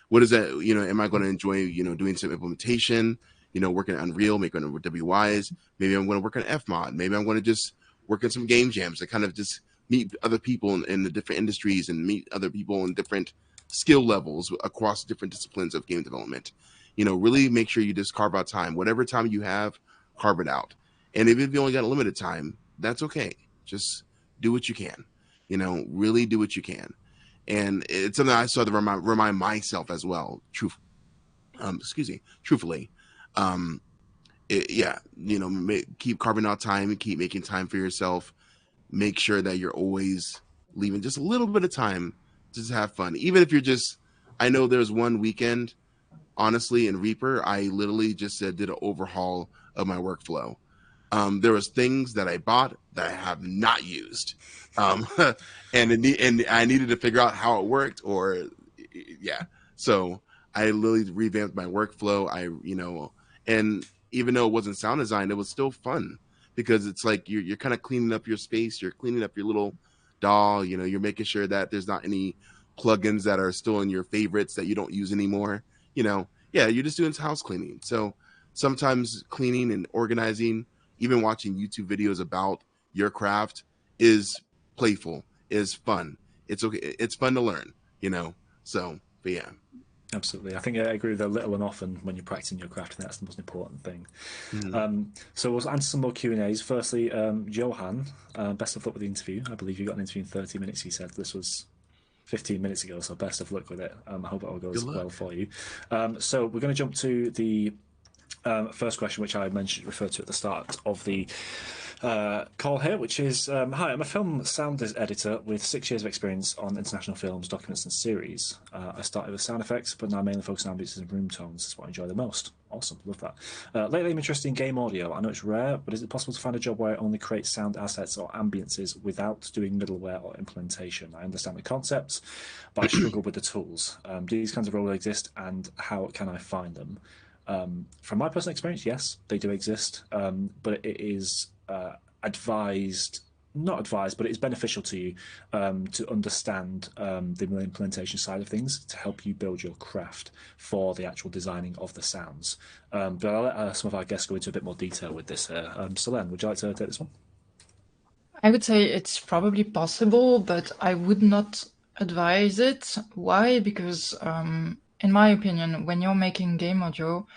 What is that? Am I going to enjoy, doing some implementation, working on Unreal, making WYs? Maybe I'm going to work on Fmod. Maybe I'm going to just work on some game jams to kind of just meet other people in the different industries and meet other people in different skill levels across different disciplines of game development. Really make sure you just carve out time. Whatever time you have, carve it out. And if you only got a limited time, that's okay. Just do what you can. Really do what you can. And it's something I saw to remind myself as well. Truthfully. Keep carving out time and keep making time for yourself. Make sure that you're always leaving just a little bit of time to just have fun. Even if you're I know there's one weekend, honestly, in Reaper, I literally just did an overhaul of my workflow. There was things that I bought that I have not used. And I needed to figure out how it worked, So I literally revamped my workflow. And even though it wasn't sound design, it was still fun, because it's like you're kind of cleaning up your space. You're cleaning up your little DAW. You're making sure that there's not any plugins that are still in your favorites that you don't use anymore. You're just doing house cleaning. So sometimes cleaning and organizing, even watching YouTube videos about your craft, is playful, is fun. It's okay. It's fun to learn, So, but yeah. Absolutely. I think I agree with a little and often when you're practicing your craft, and that's the most important thing. Mm-hmm. So we'll answer some more Q&As. Firstly, Johan, best of luck with the interview. I believe you got an interview in 30 minutes, you said. This was 15 minutes ago, so best of luck with it. I hope it all goes Good luck. well for you. So we're going to jump to the first question, which I referred to at the start of the call here, which is, hi, I'm a film sound editor with 6 years of experience on international films, documents and series. I started with sound effects, but now mainly focus on ambiences and room tones. This is what I enjoy the most. Awesome, love that. Lately I'm interested in game audio. I know it's rare, but is it possible to find a job where I only create sound assets or ambiences without doing middleware or implementation? I understand the concepts, but I struggle with the tools. Do these kinds of roles exist, and how can I find them? From my personal experience, yes, they do exist, but it is not advised, but it is beneficial to you to understand the implementation side of things to help you build your craft for the actual designing of the sounds. But I'll let some of our guests go into a bit more detail with this here. Solène, would you like to take this one? I would say it's probably possible, but I would not advise it. Why? Because, in my opinion, when you're making game audio,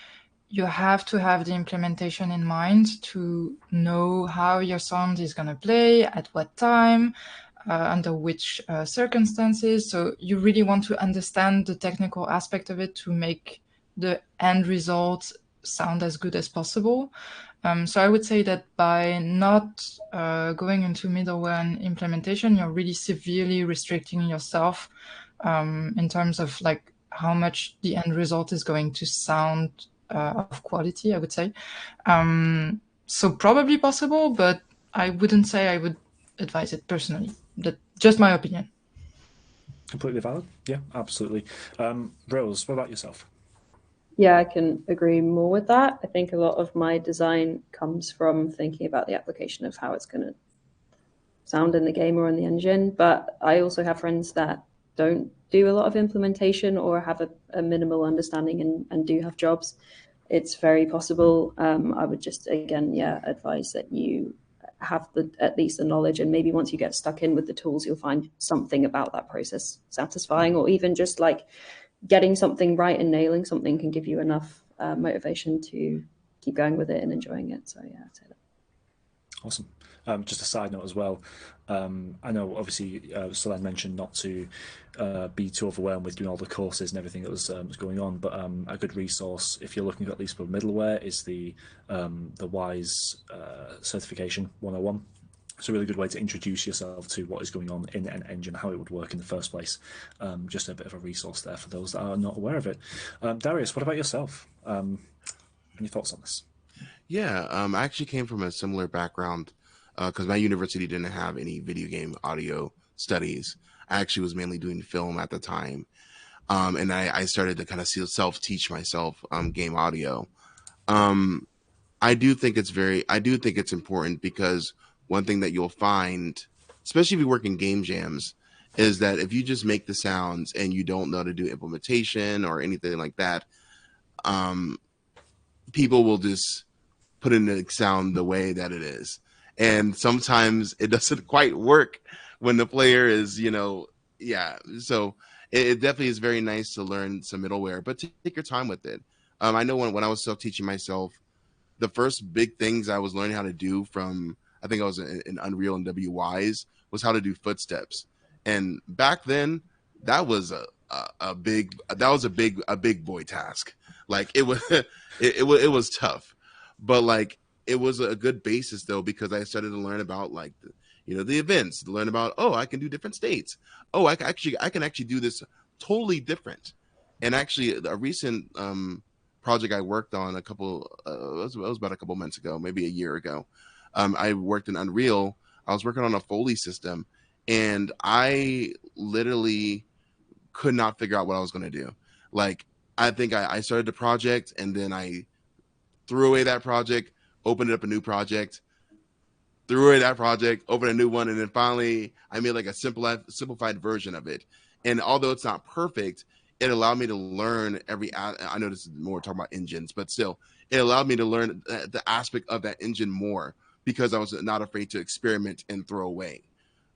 you have to have the implementation in mind to know how your sound is going to play, at what time, under which circumstances. So you really want to understand the technical aspect of it to make the end result sound as good as possible. So I would say that by not going into middleware and implementation, you're really severely restricting yourself in terms of like how much the end result is going to sound of quality, I would say. So probably possible, but I wouldn't say I would advise it personally. That's just my opinion. Completely valid. Yeah, absolutely. Rose, what about yourself? Yeah, I can agree more with that. I think a lot of my design comes from thinking about the application of how it's going to sound in the game or in the engine. But I also have friends that don't do a lot of implementation or have a minimal understanding and do have jobs. It's very possible. I would just, again, advise that you have at least the knowledge, and maybe once you get stuck in with the tools, you'll find something about that process satisfying, or even just like getting something right and nailing something can give you enough motivation to keep going with it and enjoying it. So yeah, I'd say that. Awesome. Just a side note as well. I know obviously Solène mentioned not to be too overwhelmed with doing all the courses and everything that was going on, but a good resource if you're looking at least for middleware is the WISE Certification 101. It's a really good way to introduce yourself to what is going on in an engine, how it would work in the first place. Just a bit of a resource there for those that are not aware of it. Darius, what about yourself? Any thoughts on this? Yeah, I actually came from a similar background because my university didn't have any video game audio studies. I actually was mainly doing film at the time. And I started to kind of self-teach myself game audio. I do think it's important because one thing that you'll find, especially if you work in game jams, is that if you just make the sounds and you don't know how to do implementation or anything like that, people will just put in the sound the way that it is. And sometimes it doesn't quite work when the player is, so it definitely is very nice to learn some middleware, but take your time with it. I know when I was self-teaching myself, the first big things I was learning how to do from, I think I was in Unreal and WWise, was how to do footsteps. And back then, that was a big boy task. Like it was was tough, but like it was a good basis though, because I started to learn about like the events, to learn about, I can do different states. I can actually do this totally different. And actually, a recent project I worked on it was about a couple months ago, maybe a year ago. I worked in Unreal. I was working on a Foley system, and I literally could not figure out what I was going to do. Like, I think I started the project, and then I threw away that project, opened up a new project, threw away that project, opened a new one, and then finally I made like a simplified version of it. And although it's not perfect, it allowed me to learn I know this is more talking about engines, but still, it allowed me to learn the aspect of that engine more because I was not afraid to experiment and throw away.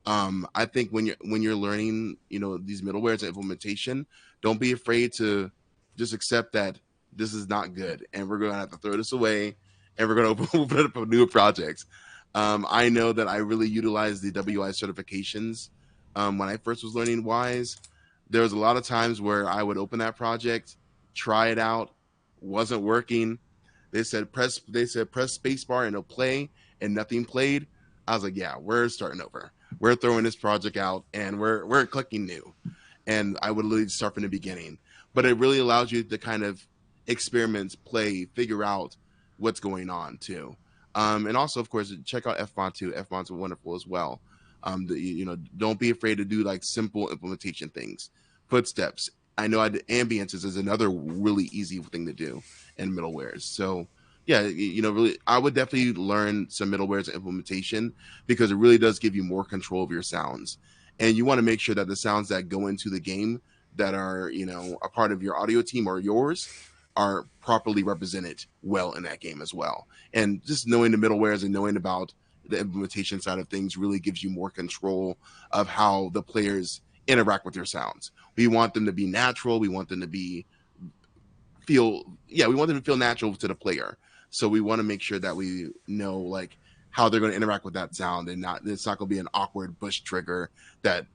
I think when you're learning, these middlewares and implementation, don't be afraid to just accept that this is not good, and we're going to have to throw this away, and we're going to open up new projects. I know that I really utilize the WI certifications when I first was learning Wise, there was a lot of times where I would open that project, try it out, wasn't working. They said press spacebar and it'll play, and nothing played. I was like, yeah, we're starting over. We're throwing this project out, and we're clicking new. And I would literally start from the beginning. But it really allows you to kind of experiment, play, figure out what's going on too. And also, of course, check out FMod too. FMod's wonderful as well. Don't be afraid to do like simple implementation things. Footsteps. I know ambiences is another really easy thing to do in middlewares. So yeah, really, I would definitely learn some middlewares implementation because it really does give you more control of your sounds. And you want to make sure that the sounds that go into the game that are, a part of your audio team or yours are properly represented well in that game as well. And just knowing the middlewares and knowing about the implementation side of things really gives you more control of how the players interact with your sounds. We want them to be natural. We want them to feel natural to the player. So we want to make sure that we know like how they're going to interact with that sound, and it's not going to be an awkward bush trigger that,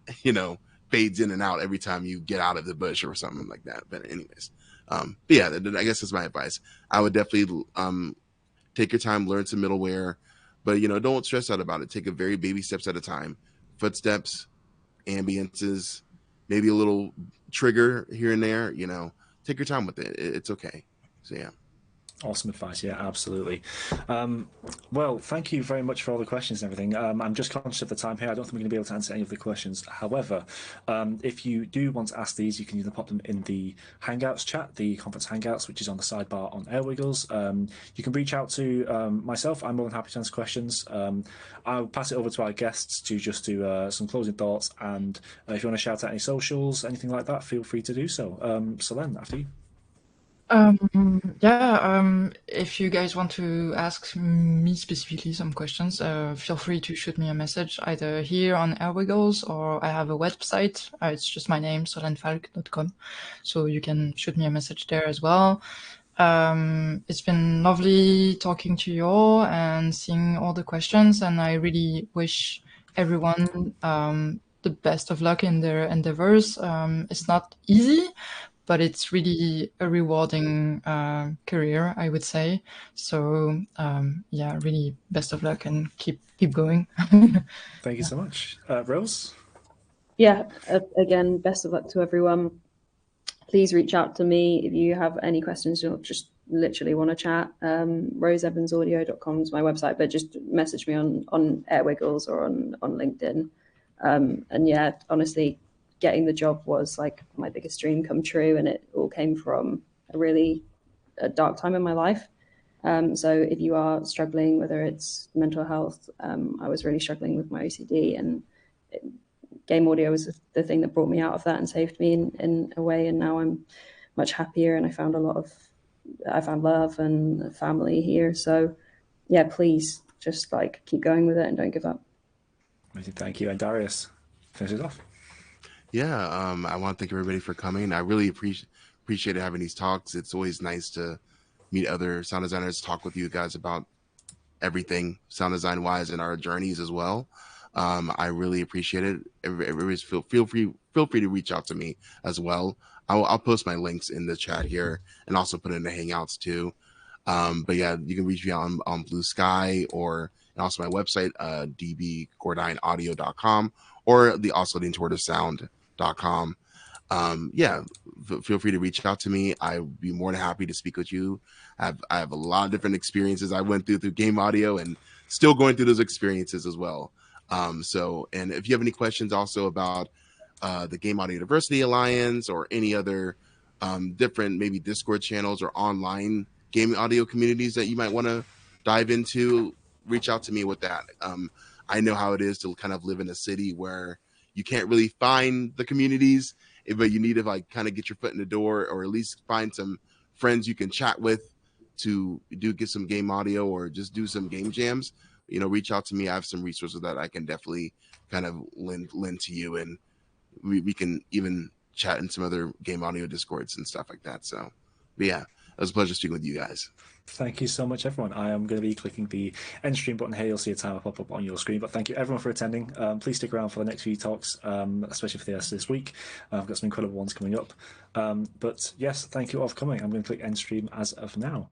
fades in and out every time you get out of the bush or something like that. But anyways, but yeah, I guess that's my advice. I would definitely take your time, learn some middleware, but don't stress out about it. Take a very baby steps at a time. Footsteps, ambiences, maybe a little trigger here and there. Take your time with it. It's okay. So yeah. Awesome advice. Yeah, absolutely. Well, thank you very much for all the questions and everything. I'm just conscious of the time here. I don't think we're going to be able to answer any of the questions. However, if you do want to ask these, you can either pop them in the Hangouts chat, the conference Hangouts, which is on the sidebar on Airwiggles. You can reach out to myself. I'm more than happy to answer questions. I'll pass it over to our guests to just do some closing thoughts. And if you want to shout out any socials, anything like that, feel free to do so. Solène, after you. If you guys want to ask me specifically some questions, feel free to shoot me a message either here on Airwiggles, or I have a website. It's just my name, solenefalk.com. So you can shoot me a message there as well. It's been lovely talking to you all and seeing all the questions, and I really wish everyone the best of luck in their endeavors. It's not easy, but it's really a rewarding career, I would say. So really best of luck and keep going. Thank you so much. Rose? Yeah, again, best of luck to everyone. Please reach out to me if you have any questions or just literally want to chat. roseevansaudio.com is my website, but just message me on Airwiggles or on LinkedIn. And yeah, honestly, getting the job was like my biggest dream come true, and it all came from a dark time in my life. So if you are struggling, whether it's mental health, I was really struggling with my OCD, and game audio was the thing that brought me out of that and saved me in a way. And now I'm much happier, and I found love and family here. So yeah, please just like keep going with it and don't give up. Amazing. Thank you. And Darius, finish it off. Yeah, I want to thank everybody for coming. I really appreciate having these talks. It's always nice to meet other sound designers, talk with you guys about everything sound design wise and our journeys as well. I really appreciate it. Everybody's feel free to reach out to me as well. I'll post my links in the chat here and also put it in the Hangouts too. But yeah, you can reach me on Blue Sky and also my website, dbgourdineaudio.com, or the Oscillating Toward of Sound.com. Feel free to reach out to me. I'd be more than happy to speak with you. I have a lot of different experiences I went through game audio, and still going through those experiences as well. And if you have any questions also about the Game Audio Diversity Alliance or any other different maybe Discord channels or online gaming audio communities that you might want to dive into, reach out to me with that. I know how it is to kind of live in a city where you can't really find the communities, but you need to like kind of get your foot in the door, or at least find some friends you can chat with to get some game audio or just do some game jams. Reach out to me. I have some resources that I can definitely kind of lend to you, and we can even chat in some other game audio discords and stuff like that. So, but yeah, was a pleasure speaking with you guys. Thank you so much, everyone. I am going to be clicking the end stream button here. You'll see a timer pop up on your screen. But thank you, everyone, for attending. Please stick around for the next few talks, especially for this week. I've got some incredible ones coming up. But yes, thank you all for coming. I'm going to click end stream as of now.